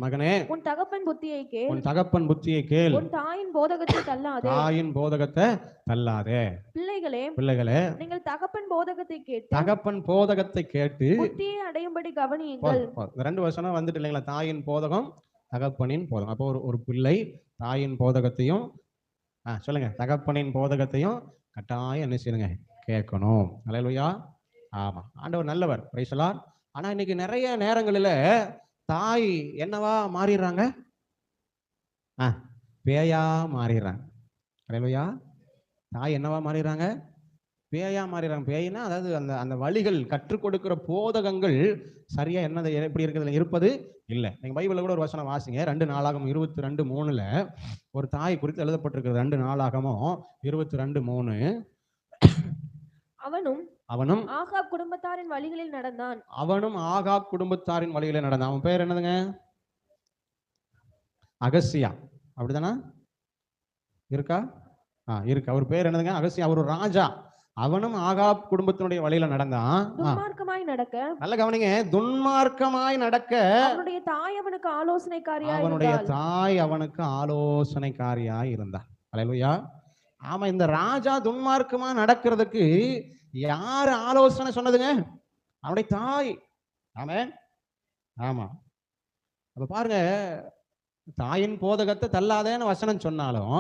மகனே, உன் தகப்பன் புத்தியை கேள், உன் தகப்பன் புத்தியை கேள், உன் தாயின் போதகத்தை தள்ளாதே, தாயின் போதகத்தை தள்ளாதே. பிள்ளைகளே, நீங்கள் தகப்பன் போதகத்தை கேட்டு, தகப்பன் போதகத்தை கேட்டு புத்தியை அடையும்படி கவனியுங்கள். 2 வசனம் வந்துட்டு இல்லைங்களா, தாயின் போதகம், தகப்பனின் போதகம். அப்போ ஒரு பிள்ளை தாயின் போதகத்தையும் சொல்லுங்க தகப்பனின் போதகத்தையும் கட்டாயம் என்ன செய்யுங்க, கேட்கணும். அல்லேலூயா. ஆமா, ஆண்டவர் நல்லவர். Price the Lord. ஆனா இன்னைக்கு நிறைய நேரங்களில தாய் என்னவா மாறிடுறாங்க, பேயா மாறிடுறாங்க. அல்லேலூயா. தாய் என்னவா மாறிடுறாங்க, பேயா மாறிடுறாங்க. பேயினா அதாவது அந்த அந்த வழிகள் கற்றுக் கொடுக்கிற போதகங்கள் சரியா என்னது எப்படி இருக்கிறதுல இருப்பது இல்லை. நீங்க பைபிள்ல கூட ஒரு வசனம் வாசிங்க. 2 நாளாகமம் 22:3 ஒரு தாய் குறித்து எழுதப்பட்டிருக்கிறது. 2 நாளாகமம் 22:3. அவனும் ஆகாப் குடும்பத்தாரின் வழிகளில் நடந்தான். அவன் பேர் என்னதுங்க, அகசியா. அப்படிதானா? இருக்கா? இருக்கு. அவர் பேர் என்னதுங்க, அகசியா. அவர் ஒரு ராஜா. அவனும் ஆகாப் குடும்பத்தினுடைய வழியில நடந்தான். துன்மார்க்கமாய் நடக்க, நல்ல கவனிங்க, துன்மார்க்கமாய் நடக்க அவனுடைய தாய் அவனுக்கு ஆலோசனைக்காரியாய் இருந்தார். அல்லேலூயா. ஆமா, இந்த ராஜா துன்மார்க்கமா நடக்கிறதுக்கு யாரு ஆலோசனை சொன்னதுங்க? அவனுடைய தாய். ஆமென். ஆமா. அப்ப பாருங்க, தாயின் போதகத்தை தள்ளாதேன்னு வசனம் சொன்னாலும்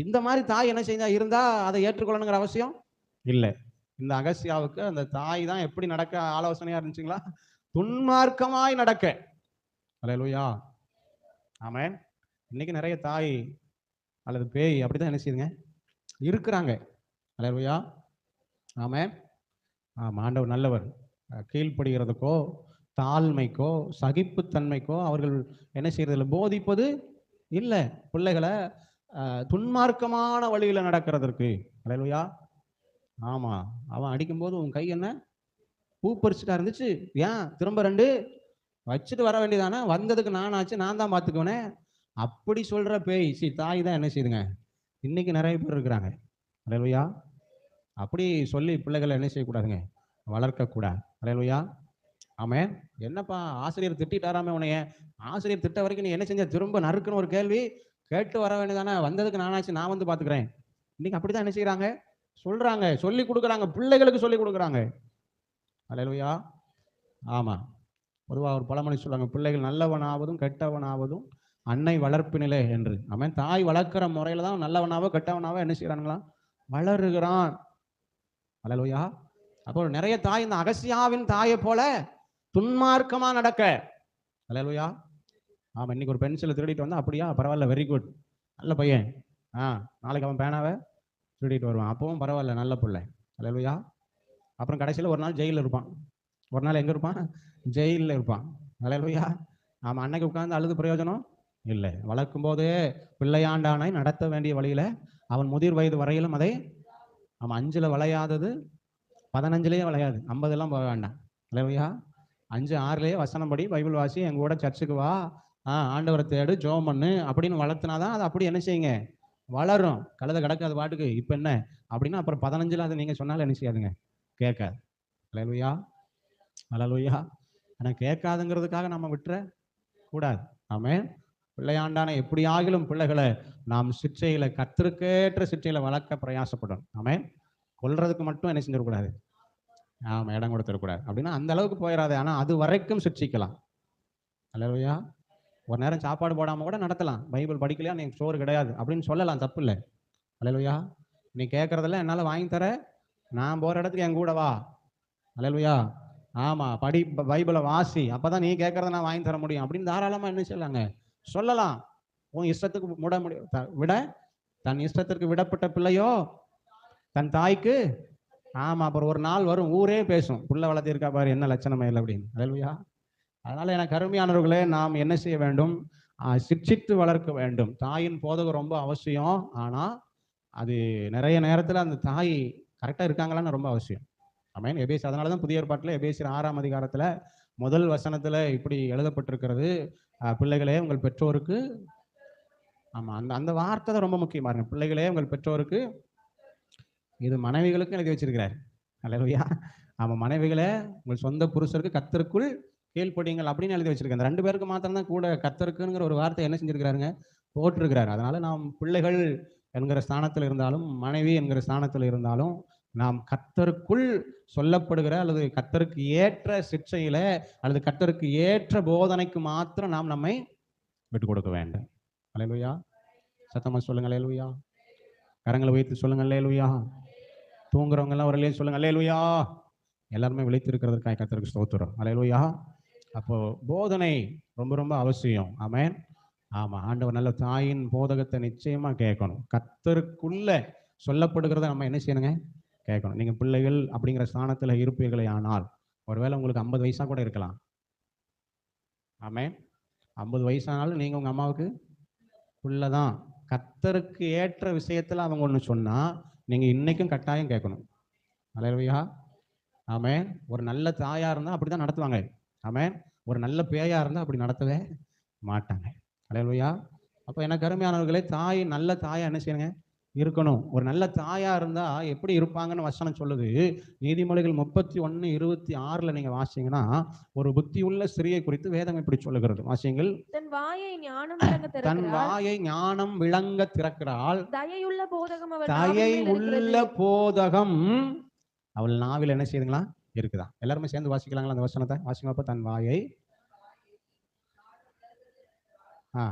இந்த மாதிரி தாய் என்ன செஞ்சா இருந்தா அதை ஏற்றுக்கொள்ளணுங்கிற அவசியம் இல்ல. இந்த அகஸ்தியாவுக்கு அந்த தாய் தான் எப்படி நடக்க ஆலோசனையா இருந்துச்சுங்களா? துன்மார்க்கமாய் நடக்க. அல்லேலூயா. ஆமென். இன்னைக்கு நிறைய தாய் அல்லது பேய் அப்படிதான் என்ன செய்யுங்க இருக்கிறாங்க. அல்லேலூயா. ஆமென். ஆமா, ஆண்டவர் நல்லவர். கீழ்ப்படுகிறதுக்கோ தாழ்மைக்கோ சகிப்புத்தன்மைக்கோ அவர்கள் என்ன செய்யறதில்ல, போதிப்பது இல்லை பிள்ளைகளை துன்மார்க்கமான வழியில நடக்கிறதற்கு. அல்லேலூயா. ஆமா, அவன் அடிக்கும்போது உன் கை என்ன பூ பறிச்சுட்டா இருந்துச்சு, ஏன் திரும்ப ரெண்டு வச்சுட்டு வர வேண்டியதானே, வந்ததுக்கு நானாச்சு, நான் தான் பார்த்துக்குவேனே, அப்படி சொல்ற பேய் தாய் தான் என்ன செய்யுதுங்க இன்னைக்கு நிறைய பேர் இருக்கிறாங்க. அல்லேலூயா. அப்படி சொல்லி பிள்ளைகளை என்ன செய்யக்கூடாதுங்க, வளர்க்கக்கூடாது. அல்லேலூயா. ஆமென். என்னப்பா ஆசிரியர் திட்டாராமே உன்னைய, ஆசிரியர் திட்ட வரைக்கும் நீ என்ன செஞ்ச, திரும்ப நறுக்குன்னு ஒரு கேள்வி கேட்டு வர வேண்டியதானே, வந்ததுக்கு நானாச்சு, நான் வந்து பார்த்துக்கிறேன். இன்னைக்கு அப்படிதான் என்ன செய்யறாங்க, சொல்றாங்க, சொல்லி கொடுக்குறாங்க, பிள்ளைகளுக்கு சொல்லி கொடுக்குறாங்க. அல்லேலூயா. ஆமா. பொதுவாக ஒரு பழமொழி சொல்லுவாங்க, பிள்ளைகள் நல்லவனாவதும் கெட்டவனாவதும் அன்னை வளர்ப்பினிலே என்று. அவன் தாய் வளர்க்கிற முறையில தான் நல்லவனாவோ கெட்டவனாவோ என்ன செய்யறாங்களா, வளருகிறான். அல்லேலூயா. அப்போ நிறைய தாய் இந்த அகஸ்தியாவின் தாயை போல துன்மார்க்கமா நடக்க. அல்லேலூயா. ஆமா, இன்னைக்கு ஒரு பென்சிலை திருடிட்டு வந்தா, அப்படியா பரவாயில்ல, வெரி குட், நல்ல பையன். நாளைக்கு அவன் பேனாவை திருடிட்டு வருவான், அப்பவும் பரவாயில்ல, நல்ல பிள்ளை. அல்லேலூயா. அப்புறம் கடைசியில் ஒரு நாள் ஜெயிலில் இருப்பான். ஒரு நாள் எங்க இருப்பான், ஜெயிலில் இருப்பான். அல்லேலூயா. ஆமா, அன்னைக்கு உட்கார்ந்து அழுது பிரயோஜனம் இல்லை. வளர்க்கும் போதே பிள்ளையாண்டானை நடத்த வேண்டிய வழியில அவன் முதிர் வயது வரையிலும் அதை அவன் 5ல் வளையாதது 15லேயே வளையாது, 50 எல்லாம் போக வேண்டாம். அல்லேலூயா. 5, 6லேயே வசனம் படி, பைபிள் வாசி, எங்க கூட சர்ச்சுக்கு வா, ஆண்டவரை தேடு, ஜெபம் பண்ணு அப்படின்னு வளர்த்துனாதான் அது அப்படி என்ன செய்யுங்க, வளரும். கழுத கிடக்காது பாட்டுக்கு, இப்ப என்ன அப்படின்னா அப்புறம் 15ல் அதை நீங்க சொன்னாலும் என்ன செய்யாதுங்க, கேட்காது. அல்லேலூயா. அல்லேலூயா. ஆனா கேட்காதுங்கிறதுக்காக நம்ம விட்டுற கூடாது. ஆமென். பிள்ளையாண்டான எப்படி ஆகிலும் பிள்ளைகளை நாம் சிற்றையில கர்த்தருக்கேற்ற சிற்றையில வளர்க்க பிரயாசப்படணும். ஆமென். கொல்றதுக்கு மட்டும் என்ன செஞ்சிடக்கூடாது, ஆமா, இடம் கொடுத்துடக்கூடாது. அப்படின்னா அந்த அளவுக்கு போயிடாது, ஆனா அது வரைக்கும் சிற்சிக்கலாம். அல்லேலூயா. ஒரு நேரம் சாப்பாடு போடாம கூட நடத்தலாம். பைபிள் படிக்கலையா, நீ சோறு கிடையாது அப்படின்னு சொல்லலாம், தப்பு இல்லை. அல்லேலூயா. நீ கேட்கறதெல்லாம் என்னால வாங்கி தர, நான் போற இடத்துக்கு என் கூட வா. அல்லேலூயா. ஆமா, படி, பைபிளை வாசி, அப்பதான் நீ கேட்கறத நான் வாங்கி தர முடியும் அப்படின்னு தாராளமா என்ன செய்யலாங்க, சொல்லலாம். உன் இஷ்டத்துக்கு விட முடியும், விட தன் இஷ்டத்திற்கு விடப்பட்ட பிள்ளையோ தன் தாய்க்கு. ஆமா, அப்புறம் ஒரு நாள் வரும், ஊரே பேசும், புள்ள வளர்த்திருக்கா பாரு, என்ன லட்சணமே இல்லை அப்படின்னு. அல்லேலூயா. அதனால எனக்கு அருமையானவர்களே, நாம் என்ன செய்ய வேண்டும், சிக்ஷித்து வளர்க்க வேண்டும். தாயின் போதகம் ரொம்ப அவசியம். ஆனா அது நிறைய நேரத்துல அந்த தாய் கரெக்டா இருக்காங்களான்னு ரொம்ப அவசியம். ஆமென். எபேசி, அதனாலதான் புதிய ஏற்பாட்டில் எபேசியர் 6ஆம் அதிகாரத்துல முதல் வசனத்துல இப்படி எழுதப்பட்டிருக்கிறது, பிள்ளைகளே உங்கள் பெற்றோருக்கு. ஆமா, அந்த அந்த வார்த்தை தான் ரொம்ப முக்கியமா இருக்கு. பிள்ளைகளே உங்கள் பெற்றோருக்கு, இது மனைவிகளுக்கும் எழுதி வச்சிருக்கிறார். அல்லேலூயா. ஆமா, மனைவிகளே உங்கள் சொந்த புருஷருக்கு கர்த்தருக்குள் கீழ்ப்படியுங்கள் அப்படின்னு எழுதி வச்சிருக்காங்க. 2 பேருக்கு மாத்திரம் தான் கூட கர்த்தருக்குங்கிற ஒரு வார்த்தை என்ன செஞ்சிருக்கிறாருங்க, போட்டிருக்கிறார். அதனால நாம் பிள்ளைகள் என்கிற ஸ்தானத்தில் இருந்தாலும், மனைவி என்கிற ஸ்தானத்தில் இருந்தாலும், நாம் கர்த்தருக்குள் சொல்லப்படுகிற அல்லது கர்த்தருக்கு ஏற்ற சிற்சையில அல்லது கர்த்தருக்கு ஏற்ற போதனைக்கு மாத்திரம் நாம் நம்மை விட்டுக் கொடுக்க வேண்டும். அல்லேலூயா. சத்தமா சொல்லுங்க அல்லேலூயா. கரங்களை வைத்து சொல்லுங்க அல்லேலூயா. தூங்குறவங்க எல்லாம் ஒரு அல்லேலூயா சொல்லுங்க அல்லேலூயா. எல்லாருமே விழித்திருக்கிறதுக்காக கர்த்தருக்கு ஸ்தோத்திரம். அல்லேலூயா. அப்போ போதனை ரொம்ப ரொம்ப அவசியம். ஆமென். ஆமா, ஆண்டவர் நல்ல தாயின் போதகத்தை நிச்சயமா கேட்கணும். கர்த்தருக்குள்ள சொல்லப்படுகிறத நம்ம என்ன செய்யணுங்க, கேட்கணும். நீங்க பிள்ளைகள் அப்படிங்கிற ஸ்தானத்துல இருப்பீர்களே ஆனால், ஒருவேளை உங்களுக்கு 50 வயசா கூட இருக்கலாம். ஆமென். 50 வயசானாலும் நீங்க உங்க அம்மாவுக்கு பிள்ளைதான். கர்த்தருக்கு ஏற்ற விஷயத்துல அவங்க ஒண்ணு சொன்னா நீங்க இன்னைக்கும் கட்டாயம் கேட்கணும். அல்லேலூயா. ஆமென். ஒரு நல்ல தாயா இருந்தா அப்படிதான் நடத்துவாங்க. ஆமென். ஒரு நல்ல பேயா இருந்தா அப்படி நடத்தவே மாட்டாங்க. அல்லேலூயா. அப்ப எனக்கு அருமையானவர்களே, தாய் நல்ல தாயா என்ன செய்யணுங்க, இருக்கணும். ஒரு நல்ல தாயா இருந்தா எப்படி இருப்பாங்கன்னு வசனம் சொல்லுது. நீதிமொழிகள் 31:26 நீங்க வாசிங்கன்னா, ஒரு புத்தியுள்ள ஸ்திரியை குறித்து வேதம் இப்படி சொல்லுகிறது. வாசியுங்கள். தன் வாயை ஞானம் விளங்க தன் திறக்கிறாள், வாயை ஞானம் விளங்க திறக்கிறாள், தயையுள்ள போதகம் அவள் தயை நாவின் மேல் உள்ள இருக்கிறது. போதகம் அவள் நாவில் என்ன செய்யுதுங்களா, இருக்குதான். எல்லாருமே சேர்ந்து வாசிக்கலாங்களா அந்த வசனத்தை? வாசிங்கப்ப. தன் வாயை ஆ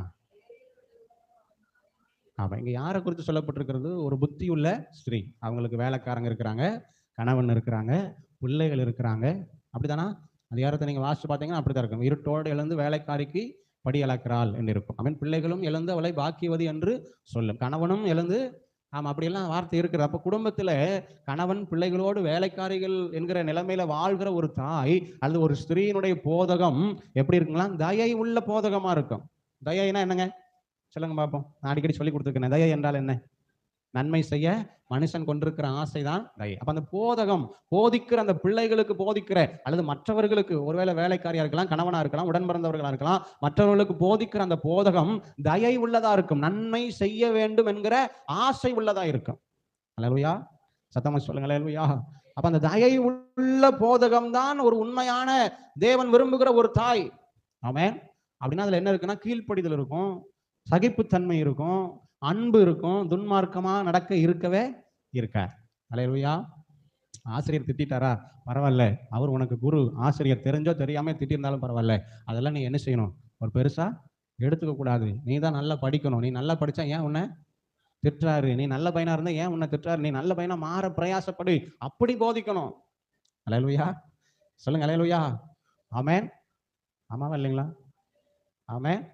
ஆமா. இங்க யாரை குறித்து சொல்லப்பட்டிருக்கிறது? ஒரு புத்தியுள்ள ஸ்திரீ. அவங்களுக்கு வேலைக்காரங்க இருக்கிறாங்க, கணவன் இருக்கிறாங்க, பிள்ளைகள் இருக்கிறாங்க. அப்படித்தானா? அதிகாரத்தை நீங்க வாசிச்சு பார்த்தீங்கன்னா அப்படித்தான் இருக்கும். இருட்டோடு எழுந்து வேலைக்காரிக்கு படி அளக்கிறாள் என்று இருக்கும். அவன் பிள்ளைகளும் எழுந்து அவளை பாக்கியவதி என்று சொல்லும். கணவனும் எழுந்து ஆமா அப்படியெல்லாம் வார்த்தை இருக்குது. அப்ப குடும்பத்துல கணவன் பிள்ளைகளோடு வேலைக்காரிகள் என்கிற நிலைமையில வாழ்கிற ஒரு தாய் அல்லது ஒரு ஸ்திரீயினுடைய போதகம் எப்படி இருக்குங்களா? தயை உள்ள போதகமா இருக்கும். தயைனா என்னங்க? சொல்லுங்க பார்ப்போம். நான் அடிக்கடி சொல்லி கொடுத்துருக்கேன். தயை என்றால் என்ன? நன்மை செய்ய மனுஷன் கொண்டிருக்கிற ஆசைதான் தயை. அப்ப அந்த போதகம் போதிக்கிற அந்த பிள்ளைகளுக்கு போதிக்கிற அல்லது மற்றவர்களுக்கு ஒருவேளை வேலைக்காரியா இருக்கலாம், கணவனா இருக்கலாம், உடன் பிறந்தவர்களா இருக்கலாம், மற்றவர்களுக்கு போதிக்கிற அந்த போதகம் தயை உள்ளதா இருக்கும். நன்மை செய்ய வேண்டும் என்கிற ஆசை உள்ளதா இருக்கும். அல்லேலூயா. சத்தமா சொல்லுங்க அல்லேலூயா. அப்ப அந்த தயை உள்ள போதகம் தான் ஒரு உண்மையான தேவன் விரும்புகிற ஒரு தாய். ஆமென். அப்படின்னா அதுல என்ன இருக்குன்னா கீழ்ப்படிதல் இருக்கும், சகிப்புத்தன்மை இருக்கும், அன்பு இருக்கும், துன்மார்க்கமா நடக்க இருக்கவே இருக்கார். அல்லேலூயா. ஆசிரியர் திட்டாரா? பரவாயில்ல. அவர் உனக்கு குரு. ஆசிரியர் தெரிஞ்சோ தெரியாம திட்டிருந்தாலும் பரவாயில்ல. அதெல்லாம் நீ என்ன செய்யணும்? ஒரு பெருசா எடுத்துக்க கூடாது. நீ தான் நல்லா படிக்கணும். நீ நல்லா படிச்சா ஏன் உன்னை திட்டுறாரு? நீ நல்ல பையனா இருந்தா ஏன் உன்னை திட்டுறாரு? நீ நல்ல பையனா மாற பிரயாசப்படு. அப்படி போதிக்கணும். அல்லேலூயா. சொல்லுங்க அல்லேலூயா. ஆமென். ஆமாவா இல்லைங்களா? ஆமென்.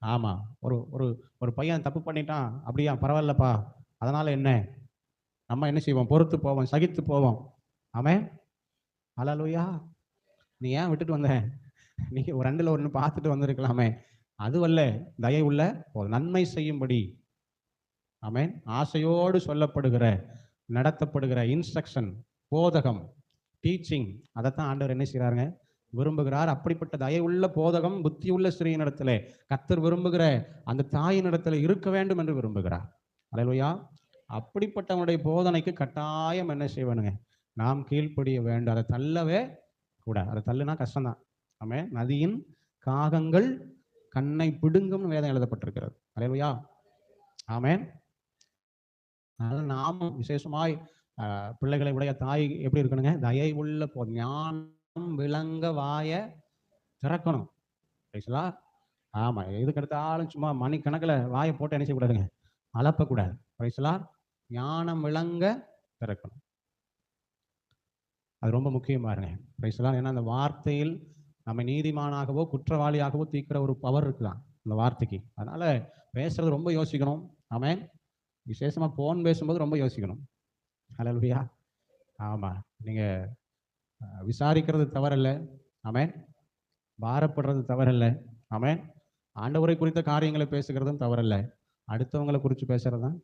ஆமா. ஒரு ஒரு ஒரு பையன் தப்பு பண்ணிட்டான். அப்படியா? பரவாயில்லப்பா. அதனால என்ன? நம்ம என்ன செய்வோம்? பொறுத்து போவோம், சகித்து போவோம். ஆமென். ஹல்லேலூயா. நீ ஏன் விட்டுட்டு வந்த? நீ ஒரு 2ல 1 பார்த்துட்டு வந்திருக்கலாமே. அதுவல்ல தயை உள்ள நன்மை செய்யும்படி. ஆமென். ஆசையோடு சொல்லப்படுகிற, நடத்தப்படுகிற இன்ஸ்ட்ரக்ஷன், போதகம், டீச்சிங் அதைத்தான் ஆண்டவர் என்ன செய்றாருங்க? விரும்புகிறார். அப்படிப்பட்ட தயவுள்ள போதகம் புத்தியுள்ள ஸ்திரீயினிடத்திலே கர்த்தர் விரும்புகிற அந்த தாயினிடத்திலே இருக்க வேண்டும் என்று விரும்புகிறார். அல்லேலூயா. அப்படிப்பட்டவனுடைய போதனைக்கு கட்டாயம் என்ன செய்வானுங்க? நாம் கீழ்ப்படிய வேண்டும். அதை தள்ளவே கூடாது. அதை தள்ளுனா கஷ்டம்தான். ஆமென். நதியின் காகங்கள் கண்ணை பிடுங்கும்னு வேதம் எழுதப்பட்டிருக்கிறது. அல்லேலூயா. ஆமென். அதனால நாமும் விசேஷமாய் பிள்ளைகளை உடைய தாய் எப்படி இருக்கணுங்க? தயை உள்ள ஞானம் விளங்க வாய திறக்கணும். ரைட்ங்களா? ஆமா. எதுக்கு எடுத்தாலும் சும்மா மணிக்கணக்கில் வாயை போட்டு என்ன செய்யக்கூடாதுங்க? அலப்பக்கூடாது. ரைட்ங்களா? ஞானம் விளங்க திறக்கணும். அது ரொம்ப முக்கியம் பாருங்க. ரைட்ங்களா? ஏன்னா அந்த வார்த்தையில் நம்ம நீதிமானாகவோ குற்றவாளியாகவோ தீர்க்கிற ஒரு பவர் இருக்குதான் அந்த வார்த்தைக்கு. அதனால பேசுறது ரொம்ப யோசிக்கணும். ஆமென். விசேஷமா போன் பேசும்போது ரொம்ப யோசிக்கணும். அல்லேலூயா. ஆமா. நீங்க விசாரிக்கிறது தவறல்ல. ஆமென். பாரப்படுறது தவறல்ல. ஆமென். ஆண்டவரை குறித்த காரியங்களை பேசுகிறதும் தவறல்ல. அடுத்தவங்களை குறித்து பேசுறது தான்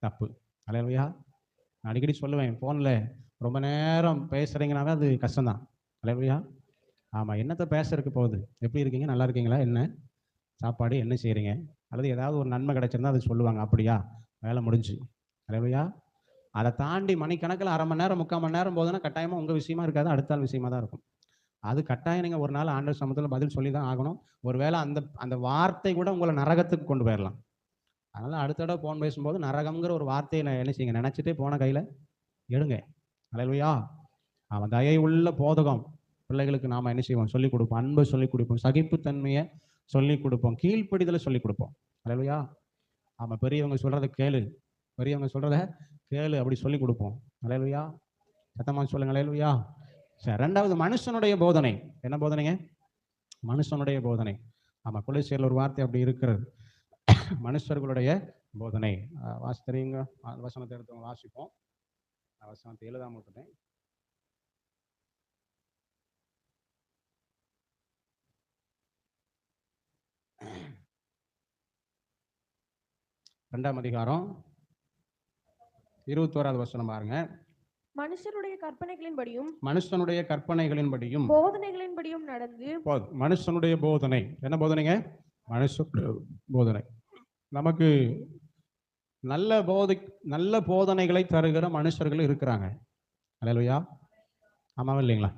தப்பு. அல்லேலூயா. நான் அடிக்கடி சொல்லுவேன், போன்ல ரொம்ப நேரம் பேசுறீங்கனாவே அது கஷ்டம்தான். அல்லேலூயா. ஆமா. என்னத்த பேசுறதுக்கு போகுது? எப்படி இருக்கீங்க? நல்லா இருக்கீங்களா? என்ன சாப்பாடு? என்ன செய்றீங்க? அல்லது ஏதாவது ஒரு நன்மை கிடைச்சிருந்தா அது சொல்லுவாங்க. அப்படியா? வேலை முடிஞ்சு. அல்லேலூயா. அதை தாண்டி மணிக்கணக்கில் 1/2 மணி நேரம் 3/4 மணி நேரம் போகுதுன்னா கட்டாயமா உங்க விஷயமா இருக்காது, அடுத்த ஆள் விஷயமா தான் இருக்கும். அது கட்டாயம் நீங்க ஒரு நாள் ஆண்டவர் சமூகத்துல பதில் சொல்லி தான் ஆகணும். ஒருவேளை அந்த அந்த வார்த்தை கூட உங்களை நரகத்துக்கு கொண்டு போயிடலாம். அதனால அடுத்த தடவை போன் பேசும்போது நரகம்ங்கிற ஒரு வார்த்தையை என்ன செய்யுங்க? நினைச்சிட்டே போன கையில எடுங்க. அல்லேலூயா. அவன் தயை உள்ள போதகம் பிள்ளைகளுக்கு நாம என்ன செய்வோம்? சொல்லிக் கொடுப்போம். அன்பை சொல்லிக் கொடுப்போம். சகிப்புத்தன்மையை சொல்லிக் கொடுப்போம். கீழ்ப்படிதலை சொல்லிக் கொடுப்போம். அல்லேலூயா. ஆமா. பெரியவங்க சொல்றதை கேளு, பெரியவங்க சொல்றத கேளு அப்படி சொல்லிக் கொடுப்போம். அல்லேலூயா. சத்தமா சொல்லுங்க அல்லேலூயா. சரி. 2வது மனுஷனுடைய போதனை. என்ன போதனைங்க? மனுஷனுடைய போதனை. ஆமா. கொலைசீரில் ஒரு வார்த்தை அப்படி இருக்கிறது. மனுஷர்களுடைய போதனை. வாசி தெரியுங்க. வசனத்தை எடுத்தவங்க வாசிப்போம். வசனத்தை எழுதாம விட்டுட்டேன். ரெண்டாம் அதிகாரம் 21வது வசனம் பாருங்க. மனுஷருடைய கற்பனைகளின்படியும் மனுஷனுடைய கற்பனைகளின்படியும் போதனைகளின்படியும் நடந்து மனுஷனுடைய போதனை. என்ன போதனைங்க? மனுஷ போதனை. நமக்கு நல்ல போதனைகளை தருகிற மனுஷர்கள் இருக்கிறாங்க. அல்லேலூயா. ஆமாவா இல்லைங்களா?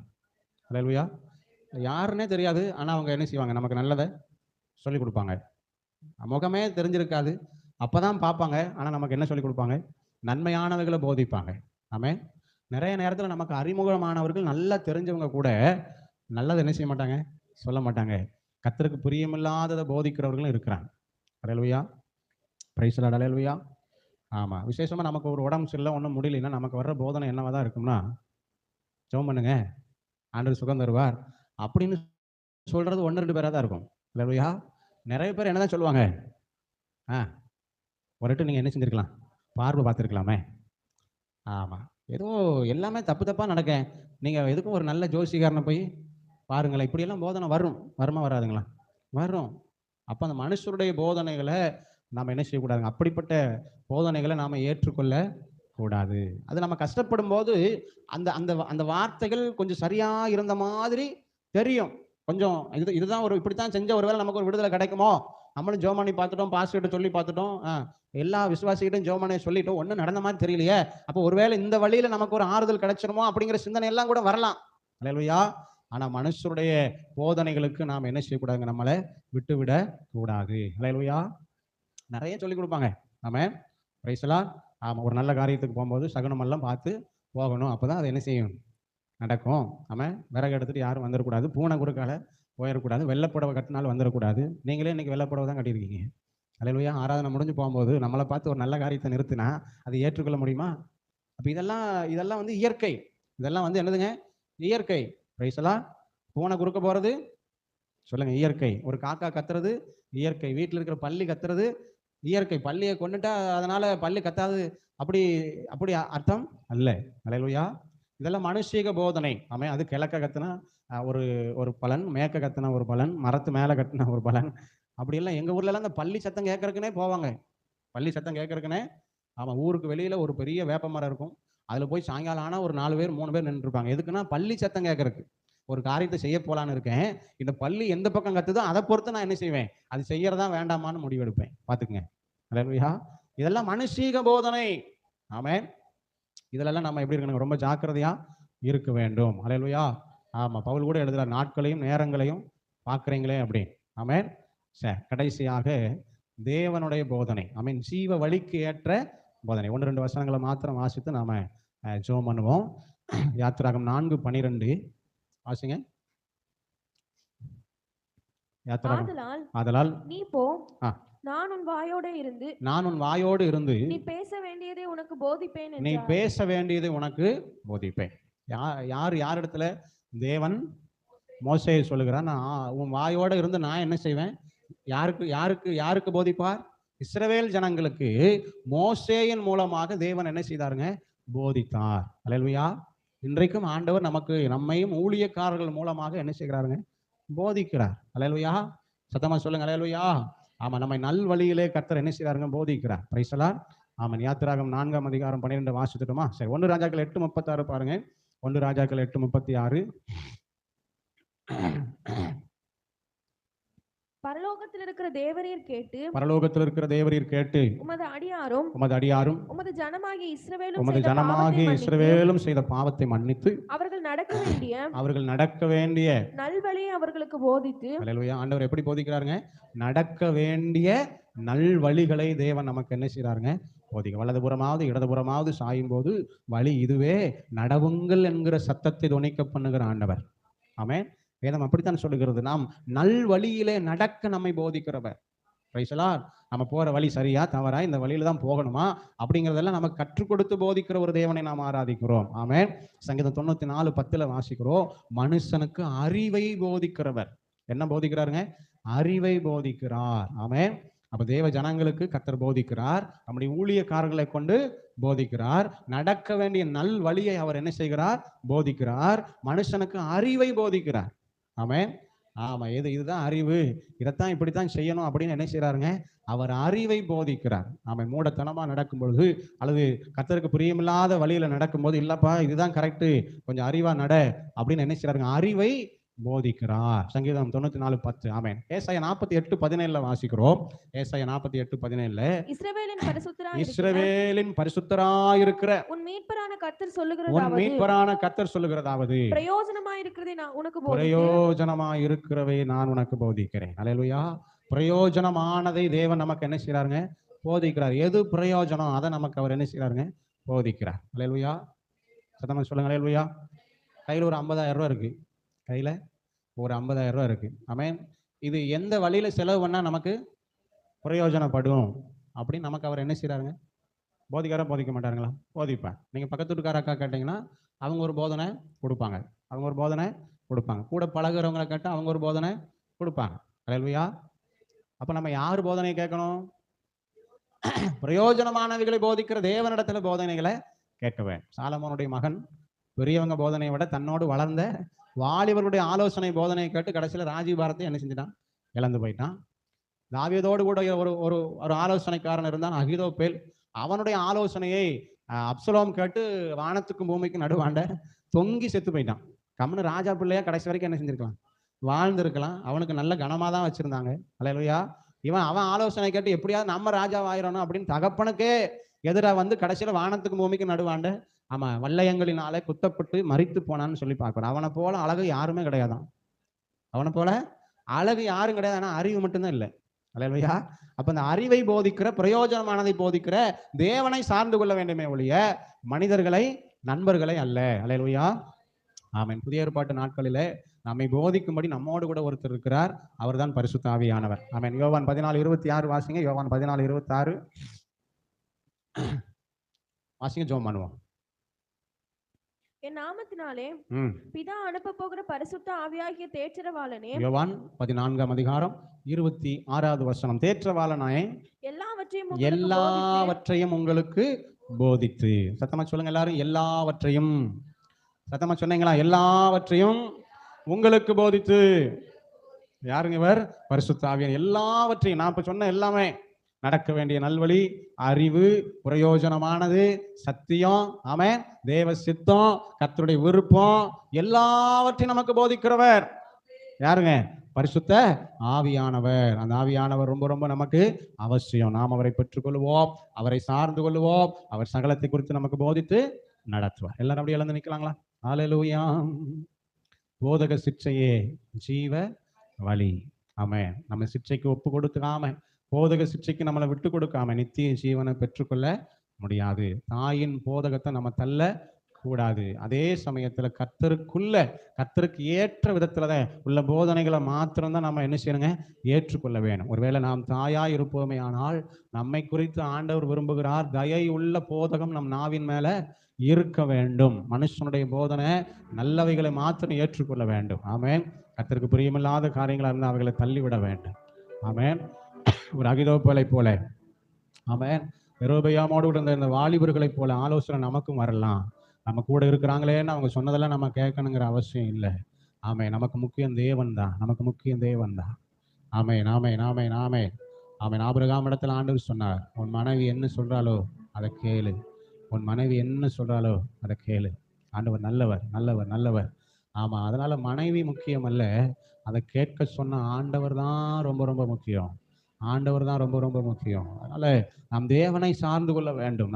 அல்லேலூயா. யாருன்னே தெரியாது. ஆனா அவங்க என்ன செய்வாங்க? நமக்கு நல்லதை சொல்லிக் கொடுப்பாங்க. முகமே தெரிஞ்சிருக்காது. அப்பதான் பார்ப்பாங்க. ஆனா நமக்கு என்ன சொல்லிக் கொடுப்பாங்க? நன்மையானவைகளை போதிப்பாங்க. ஆமென். நிறைய நேரத்தில் நமக்கு அறிமுகமானவர்கள் நல்லா தெரிஞ்சவங்க கூட நல்லது என்ன செய்ய மாட்டாங்க, சொல்ல மாட்டாங்க. கர்த்தருக்கு பிரியமில்லாததை போதிக்கிறவர்களும் இருக்கிறாங்க. அல்லேலூயா, பிரைஸ் தி லார்ட், அல்லேலூயா. ஆமா, விசேஷமா நமக்கு ஒரு உடம்பு சரியில்லை, ஒன்றும் முடியலைன்னா நமக்கு வர்ற போதனை என்னவா தான் இருக்கும்னா, ஜெபம் பண்ணுங்க, ஆண்டவர் சுகம் தருவார் அப்படின்னு சொல்றது 1 2 பேரா தான் இருக்கும். அல்லேலூயா. நிறைய பேர் என்னதான் சொல்லுவாங்க, ஆ ஒருட்டு நீங்க என்ன செஞ்சிருக்கலாம், பார்வை பார்த்துருக்கலாமே. ஆமா, ஏதோ எல்லாமே தப்பு தப்பா நடக்க, நீங்க எதுக்கும் ஒரு நல்ல ஜோசிகாரனை போய் பாருங்களேன். இப்படியெல்லாம் போதனை வரும், வருமா வராதுங்களா? வரும். அப்ப அந்த மனுஷருடைய போதனைகளை நாம என்ன செய்யக்கூடாதுங்க, அப்படிப்பட்ட போதனைகளை நாம ஏற்றுக்கொள்ள கூடாது. அது நம்ம கஷ்டப்படும் போது அந்த அந்த அந்த வார்த்தைகள் கொஞ்சம் சரியா இருந்த மாதிரி தெரியும். கொஞ்சம் இதுதான் ஒரு இப்படித்தான் செஞ்ச ஒருவேளை நமக்கு ஒரு விடுதலை கிடைக்குமோ, நம்மளும் ஜெபம் பண்ணி பார்த்துட்டோம், பாஸ்டர்கிட்ட சொல்லி பார்த்துட்டோம், எல்லா விசுவாசிகிட்டும் ஜெபம் பண்ணி சொல்லிட்டோம், ஒன்றும் நடந்த மாதிரி தெரியலையே, அப்போ ஒருவேளை இந்த வழியில நமக்கு ஒரு ஆறுதல் கிடைச்சிருமோ அப்படிங்கிற சிந்தனை எல்லாம் கூட வரலாம். அல்லேலூயா. ஆனா மனுஷருடைய போதனைகளுக்கு நாம் என்ன செய்யக்கூடாதுங்க, நம்மளை விட்டுவிட கூடாது. அல்லேலூயா. நிறைய சொல்லிக் கொடுப்பாங்க. ஆமென், பிரைஸ் தி லார்ட். ஆமா, ஒரு நல்ல காரியத்துக்கு போகும்போது சகுனம் எல்லாம் பார்த்து போகணும், அப்பதான் அது என்ன செய்யும், நடக்கும். ஆமாம், விறகு எடுத்துட்டு யாரும் வந்துடக்கூடாது, பூனை குறுக்கால போயிடக்கூடாது, வெள்ளைப்புடவை கட்டினாலும் வந்துடக்கூடாது. நீங்களே இன்னைக்கு வெள்ளைப்புடவை தான் கட்டியிருக்கீங்க. அல்லேலூயா. ஆராதனை முடிஞ்சு போகும்போது நம்மளை பார்த்து ஒரு நல்ல காரியத்தை நிறுத்தினா அதை ஏற்றுக்கொள்ள முடியுமா? அப்போ இதெல்லாம் இதெல்லாம் வந்து இயற்கை. இதெல்லாம் வந்து என்னதுங்க, இயற்கை. Price the Lord. பூனை குறுக்க போறது சொல்லுங்க இயற்கை. ஒரு காக்கா கத்துறது இயற்கை. வீட்டில் இருக்கிற பள்ளி கத்துறது இயற்கை. பள்ளியை கொண்டுட்டா அதனால பள்ளி கத்தாது அப்படி அப்படி அர்த்தம் அல்ல. அல்லேலூயா. இதெல்லாம் மனுஷீக போதனை. ஆமாம், அது கிழக்க கத்துனா ஒரு ஒரு பலன், மேற்க கத்துனா ஒரு பலன், மரத்து மேலே கத்துனா ஒரு பலன். அப்படியெல்லாம் எங்கள் ஊர்லலாம் அந்த பள்ளி சத்தம் கேட்கறதுக்குனே போவாங்க. பள்ளி சத்தம் கேட்கறதுக்குனே. ஆமாம், ஊருக்கு வெளியில் ஒரு பெரிய வேப்ப மரம் இருக்கும், அதில் போய் சாயங்காலம் ஆனால் ஒரு 4 பேர் 3 பேர் நின்றுருப்பாங்க. எதுக்குன்னா பள்ளி சத்தம் கேட்கறதுக்கு. ஒரு காரியத்தை செய்ய போலான்னு இருக்கேன், இந்த பள்ளி எந்த பக்கம் கத்துதோ அதை பொறுத்து நான் என்ன செய்வேன், அது செய்யறதா வேண்டாமான்னு முடிவெடுப்பேன். பார்த்துக்குங்க. அல்லேலூயா. இதெல்லாம் மனுஷீக போதனை. ஆமென். இதெல்லாம் நம்ம எப்படி இருக்கணும், ரொம்ப ஜாக்கிரதையா இருக்க வேண்டும். அல்லேலூயா. ஆமா, பவுல் கூட எழுதுறார், நாட்களையும் நேரங்களையும் பார்க்குறீங்களே அப்படி. ஆமென். சரி, கடைசியாக தேவனுடைய போதனை. ஆமென், ஜீவ வழிக்கு ஏற்ற போதனை. 1 2 வசனங்களை மாத்திரம் வாசித்து நாம ஜெபம் பண்ணுவோம். யாத்திராகம் 4:12 வாசிங்க. ஆதலால் நீ போ, நான் உன் வாயோடு இருந்து நீ பேச வேண்டியதை உனக்கு போதிப்பேன். நீ பேச வேண்டியதை உனக்கு போதிப்பேன். யார் இடத்துல? தேவன் மோசேயை சொல்லுகிறார், நான் உன் வாயோட இருந்து நான் என்ன செய்வேன், யாருக்கு யாருக்கு யாருக்கு போதிப்பார்? இஸ்ரவேல் ஜனங்களுக்கு மோசேயின் மூலமாக தேவன் என்ன செய்தாருங்க, போதித்தார். அல்லேலூயா. இன்றைக்கும் ஆண்டவர் நமக்கு நம்மையும் ஊழியக்காரர்கள் மூலமாக என்ன செய்கிறாருங்க, போதிக்கிறார். அல்லேலூயா. சத்தமா சொல்லுங்க அல்லேலூயா. ஆமா, நம்மை நல் வழியிலே கர்த்தர் என்ன செய்றாருங்க, போதிக்கிறார். Price the Lord. ஆமாம், யாத்திராகம் 4ஆம் அதிகாரம் 12 வாசித்துட்டோமா? சரி, 1 ராஜாக்கள் 8:36 பாருங்க. 1 ராஜாக்கள் 8:36. பரலோகத்தில் இருக்கிற தேவரீர் கேட்டு உமது அடியாரும் உமது ஜனமாகிய இஸ்ரவேலும் செய்த பாவத்தை மன்னித்து அவர்கள் நடக்க வேண்டிய நல்வழியை அவர்களுக்கு போதித்து. அல்லேலூயா. ஆண்டவர் எப்படி போதிக்கிறாருங்க, நடக்க வேண்டிய நல்வழிகளை தேவன் நமக்கு என்ன செய்றாருங்க, போதிக்க. வலதுபுறமாவது இடதுபுறமாவது சாயும் போது வழி இதுவே, நடவுங்கள் என்கிற சத்தத்தை துணிக்க பண்ணுகிற ஆண்டவர். ஆமென். வேதம் அப்படித்தான் சொல்லுகிறது, நாம் நல் வழியிலே நடக்க நம்மை போதிக்கிறவர். Price the Lord. நம்ம போற வழி சரியா தவறா, இந்த வழியில தான் போகணுமா அப்படிங்கிறதெல்லாம் நமக்கு கற்றுக் கொடுத்து போதிக்கிற ஒரு தேவனை நாம் ஆராதிக்கிறோம். ஆமென். சங்கீதம் 94:10 வாசிக்கிறோம், மனுஷனுக்கு அறிவை போதிக்கிறவர். என்ன போதிக்கிறாருங்க, அறிவை போதிக்கிறார். ஆமென். அப்ப தேவ ஜனங்களுக்கு கர்த்தர் போதிக்கிறார், நம்முடைய ஊழியக்காரர்களை கொண்டு போதிக்கிறார். நடக்க வேண்டிய நல் வழியை அவர் என்ன செய்கிறார், போதிக்கிறார். மனுஷனுக்கு அறிவை போதிக்கிறார். ஆமென். ஆமா, இதுதான் அறிவு, இதைத்தான் இப்படித்தான் செய்யணும் அப்படின்னு என்ன செய்யறாருங்க, அவர் அறிவை போதிக்கிறார். ஆமாம், மூடத்தனமா நடக்கும் பொழுது அல்லது கர்த்தருக்கு பிரியமில்லாத வழியில நடக்கும்போது, இல்லப்பா இதுதான் கரெக்டு, கொஞ்சம் அறிவா நட அப்படின்னு என்ன செய்யறாருங்க, அறிவை போதிக்கிறார். சங்கீதம் 94:10. ஆமென். ஏசாயா 48:17 வாசிக்கிறோம். ஏசாயா 48:17, இஸ்ரவேலின் பரிசுத்தராயிருக்கிற உன் மீட்பரான கர்த்தர் சொல்லுகிறதாவது, பிரயோஜனமாயிருக்கிறவை நான் உனக்கு போதிக்கிறேன். அல்லேலூயா. பிரயோஜனமானதை தேவன் நமக்கு என்ன செய்றாருங்க, போதிக்கிறார். எது பிரயோஜனம் அதை நமக்கு அவர் என்ன செய்றாருங்க, போதிக்கிறார். அல்லேலூயா. சத்தமா சொல்லுங்க அல்லேலூயா. கையில் ஒரு 50,000 ரூபா இருக்கு. கையில் ஒரு 50,000 ரூபா இருக்கு. ஆமென். இது எந்த வழியில செலவு பண்ணா நமக்கு பிரயோஜனப்படும் அப்படின்னு நமக்கு அவர் என்ன செய்யறாருங்க? போதிக்க மாட்டாருங்களா? போதிப்பேன். நீங்க பக்கத்து வீட்டுக்கார அக்கா கேட்டீங்கன்னா அவங்க ஒரு போதனை கொடுப்பாங்க. கூட பழகுறவங்களை கேட்டால் அவங்க ஒரு போதனை கொடுப்பாங்க. அல்லேலூயா. அப்ப நம்ம யார் போதனை கேட்கணும்? பிரயோஜனமானவைகளை போதிக்கிற தேவனிடத்துல போதனைகளை கேட்கவேன். சாலமோனுடைய மகன் பெரியவங்க போதனையை விட தன்னோடு வளர்ந்த வாலிபர்களுடைய ஆலோசனை போதனையை கேட்டு கடைசியில் ராஜ்யபாரத்தை என்ன செஞ்சிட்டான்? இழந்து போயிட்டான். தாவீதோடு கூட ஒரு ஒரு ஒரு ஆலோசனைக்காரன் இருந்தான், அகிதோப்பேல். அவனுடைய ஆலோசனையை அப்சலோம் கேட்டு வானத்துக்கும் பூமிக்கும் நடுவாண்ட தொங்கி செத்து போயிட்டான். கம்னு ராஜா பிள்ளையா கடைசி வரைக்கும் என்ன செஞ்சிருக்கலாம்? வாழ்ந்திருக்கலாம். அவனுக்கு நல்ல கனமா தான் வச்சிருந்தாங்க. அல்லேலூயா. அவன் ஆலோசனை கேட்டு எப்படியாவது நம்ம ராஜா ஆயிரணும் அப்படின்னு தகப்பனுக்கே எதிராக வந்து கடைசியில வானத்துக்கும் பூமிக்கும் நடுவாண்ட ஆமா வல்லையங்களினாலே குத்தப்பட்டு மரித்து போனான்னு சொல்லி பார்க்கிறோம். அவனை போல அழகு யாருமே கிடையாதான். அவனை போல அழகு யாரும் கிடையாது. ஆனா அறிவு மட்டும்தான் இல்லை. அல்லேலூயா. அப்ப அந்த அறிவை போதிக்கிற பிரயோஜனமானதை போதிக்கிற தேவனை சார்ந்து கொள்ள வேண்டுமே ஒழிய மனிதர்களை நண்பர்களை அல்ல. அல்லேலூயா. ஆமென். புதிய ஏற்பாட்டு நாட்களிலே நம்மை போதிக்கும்படி நம்மோடு கூட ஒருத்தர் இருக்கிறார். அவர் தான் பரிசுத்த ஆவியானவர். ஆமென். யோவான் 14:26 வாசிங்க. யோவான் 14:26 வாசிங்க. ஜெபம் பண்ணுவோம். என் நாமத்தினாலே பிதா அனுப்ப போகிற பரிசுத்த ஆவியாகிய தேற்றரவாளனே. யோவான் 14:26 தேற்றரவாளனாய் எல்லாவற்றையும் உங்களுக்கு போதித்து. சத்தமா சொல்லுங்க எல்லாரும். எல்லாவற்றையும். சத்தமா சொன்னீங்களா? எல்லாவற்றையும் உங்களுக்கு போதித்து. யாருங்க இவர்? பரிசுத்த ஆவியானவர். எல்லாவற்றையும் நான் இப்ப சொன்ன எல்லாமே நடக்க வேண்டிய நல்வழி, அறிவு, பிரயோஜனமானது, சத்தியம், ஆமென், தேவ சித்தம், கர்த்தருடைய விருப்பம் எல்லாவற்றையும் நமக்கு போதிக்கிறவர் யாருங்க? பரிசுத்த ஆவியானவர். அந்த ஆவியானவர் ரொம்ப ரொம்ப நமக்கு அவசியம். நாம் அவரை பெற்றுக்கொள்வோம், அவரை சார்ந்து கொள்வோம், அவர் சகலத்தை குறித்து நமக்கு போதித்து நடத்துவார். எல்லாரும் அப்படியே எழுந்து நிற்கலாங்களா? அல்லேலூயா. போதக சிற்சையே ஜீவ வழி. ஆமென். நம்ம சிற்சைக்கு ஒப்பு கொடுக்காம, போதக சிற்சைக்கு நம்மளை விட்டு கொடுக்காம நித்திய ஜீவனை பெற்றுக்கொள்ள முடியாது. தாயின் போதகத்தை நம்ம தள்ள கூடாது. அதே சமயத்துல கர்த்தருக்கு ஏற்ற விதத்துலதான் உள்ள போதனைகளை மாத்திரம்தான் நம்ம என்ன செய்யணுங்க? ஏற்றுக்கொள்ள வேணும். ஒருவேளை நாம் தாயாய் இருப்போமே ஆனால் நம்மை குறித்து ஆண்டவர் விரும்புகிறார் தயை உள்ள போதகம் நம் நாவின் மேல இருக்க வேண்டும். மனுஷனுடைய போதனை நல்லவைகளை மாத்திரம் ஏற்றுக்கொள்ள வேண்டும். ஆமென். கர்த்தருக்கு பிரியமில்லாத காரியங்களா இருந்தால் அவைகளை தள்ளிவிட வேண்டும். ஆமென். ஒரு அகிதோப்பலை போல, ஆமென், யெரொபெயாமோடு இருந்த இந்த வாலிபர்களை போல ஆலோசனை நமக்கும் வரலாம். நம்ம கூட இருக்கிறாங்களேன்னு அவங்க சொன்னதெல்லாம் நம்ம கேட்கணுங்கிற அவசியம் இல்லை. ஆமென். நமக்கு முக்கியம் தேவன் தான். ஆமென். ஆமென். ஆபிரகாம் இடத்துல ஆண்டவர் சொன்னார், உன் மனைவி என்ன சொல்றாளோ அதை கேளு. ஆண்டவர் நல்லவர். ஆமா. அதனால மனைவி முக்கியம் அல்ல, அதை கேட்க சொன்ன ஆண்டவர் தான் ரொம்ப ரொம்ப முக்கியம். அதனால நாம் தேவனை சார்ந்து கொள்ள வேண்டும்.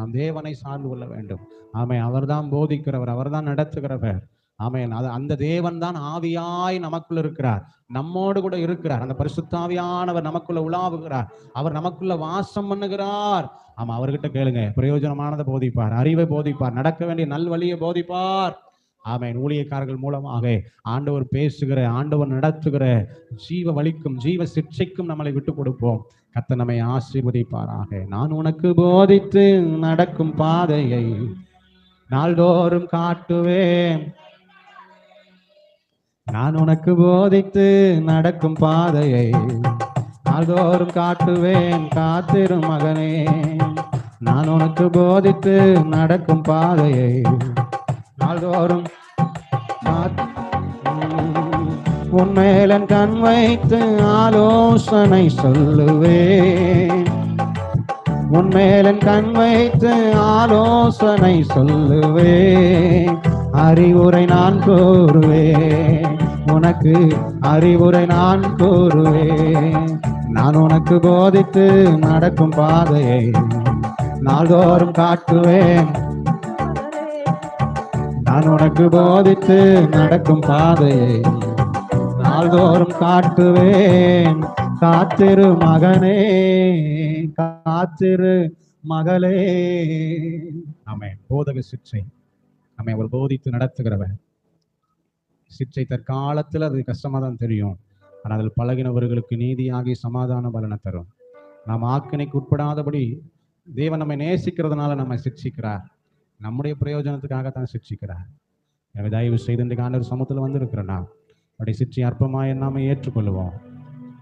ஆமென். அவர் தான் போதிக்கிறவர், அவர் தான் நடத்துகிறவர். ஆமென். அந்த தேவன் தான் ஆவியாய் நமக்குள்ள இருக்கிறார், நம்மோடு கூட இருக்கிறார். அந்த பரிசுத்த ஆவியானவர் நமக்குள்ள உலாவுகிறார், அவர் நமக்குள்ள வாசம் பண்ணுகிறார். ஆமா, அவர்கிட்ட கேளுங்க. பிரயோஜனமானதை போதிப்பார், அறிவை போதிப்பார், நடக்க வேண்டிய நல்வழியை போதிப்பார். ஆமென். ஊழியக்காரர்கள் மூலமாக ஆண்டவர் பேசுகிற, ஆண்டவர் நடத்துகிற ஜீவ வழிக்கும் ஜீவ சிற்சைக்கும் நம்மளை விட்டு கொடுப்போம். கர்த்தர் நம்மை ஆசீர்வதிப்பாராக. நான் உனக்கு போதித்து நடக்கும் பாதையை நாள்தோறும் காட்டுவேன். நான் உனக்கு போதித்து நடக்கும் பாதையை நாள்தோறும் காட்டுவேன். காத்திரும் மகனே, நான் உனக்கு போதித்து நடக்கும் பாதையை நாள்தோறும் உன்மேலன் கண் வைத்து ஆலோசனை சொல்லுவேன். அறிவுரை நான் கூறுவேன், உனக்கு அறிவுரை நான் கூறுவேன். நான் உனக்கு போதித்து நடக்கும் பாதையை நாள்தோறும் காட்டுவேன். நான் உனக்கு போதித்து நடக்கும் பாதையை நாள்தோறும் காட்டுவேன். காத்திரு மகனே, காத்திரு மகளே. ஆமென். போதக சிற்சை நம்மை அவர் போதித்து நடத்துகிறவர். சிற்றை தற்காலத்தில் அது கஷ்டமா தான் தெரியும். ஆனால் அதில் பழகினவர்களுக்கு நீதியாகி சமாதான பலனை தரும். நாம் ஆக்கினைக்கு உட்படாதபடி தேவன் நம்மை நேசிக்கிறதுனால நம்மை சிக்ஷிக்கிறார். நம்முடைய பிரயோஜனத்துக்காகத்தான் சிக்ஷிக்கிறார். எனவே தயவு செய்து இன்றைக்கு ஆண்டவர் சமூகத்தில் வந்திருக்கிறோம். நாம் அப்படி சிற்றை அற்பமாய் நாம ஏற்றுக்கொள்வோம்.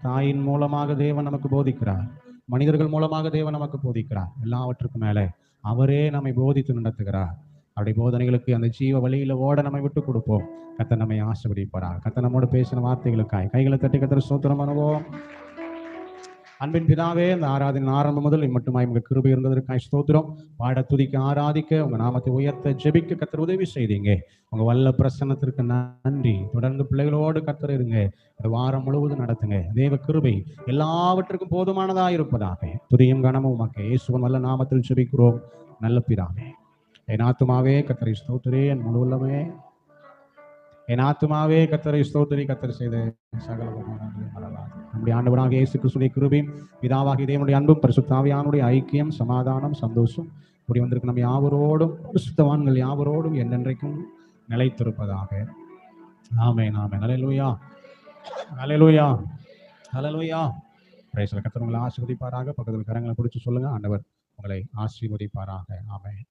தாயின் மூலமாக தேவன் நமக்கு போதிக்கிறார், மனிதர்கள் மூலமாக தேவன் நமக்கு போதிக்கிறார். எல்லாவற்றுக்கும் மேலே அவரே நம்மை போதித்து நடத்துகிறார். அப்படி போதனைகளுக்கு அந்த ஜீவ வழியில ஓட நம்மை விட்டு கொடுப்போம். கர்த்தர் நம்மை ஆசீர்வதிப்பாராக. கர்த்தர் நம்மோடு பேசின வார்த்தைகளுக்காய் கைகளை தட்டி கர்த்தர் ஸ்தோத்திரம் பண்ணுவோம். அன்பின் பிதாவே, இந்த ஆராதனை ஆரம்பம் முதல் மட்டுமாய் உங்க கிருபை இருந்ததற்காய் ஸ்தோத்திரம். பாட துதிக்க ஆராதிக்க உங்க நாமத்தை உயர்த்த ஜெபிக்க கர்த்தர் உதவி செய்தீங்க. உங்க வல்ல பிரசன்னத்திற்கு நன்றி. தொடர்ந்து பிள்ளைகளோடு கர்த்தர் இருங்க. இந்த வாரம் முழுவதும் நடத்துங்க. தேவ கிருபை எல்லாவற்றுக்கும் போதுமானதா இருப்பதாக. துதியும் கனமும் உமக்கு இயேசுவின் வல்ல நாமத்தில் ஜெபிக்கிறோம் நல்ல பிதாவே. என் ஆத்துமாவே கர்த்தரை ஸ்தோத்திரே, என் முழு உள்ளமே என் ஆத்துமாவே கர்த்தரை ஸ்தோத்திரி. கர்த்தர் செய்த சகல நம்முடைய ஆண்டவராகிய இயேசு கிறிஸ்துவின் கிருபையும் பிதாவாகிய தேவனுடைய அன்பும் பரிசுத்த ஆவியானவருடைய ஐக்கியம் சமாதானம் சந்தோஷம் கூடி வந்திருக்கு நம்ம யாவரோடும் பரிசுத்தவான்கள் யாவரோடும் என்றென்றைக்கும் நிலைத்திருப்பதாக. ஆமென் ஆமென். அல்லேலூயா அல்லேலூயா அல்லேலூயா. Price the Lord. கர்த்தர் உங்களை ஆசீர்வதிப்பாராக. பக்கத்தில் கரங்களை பிடிச்சு சொல்லுங்க, ஆண்டவர் உங்களை ஆசீர்வதிப்பாராக. ஆமென்.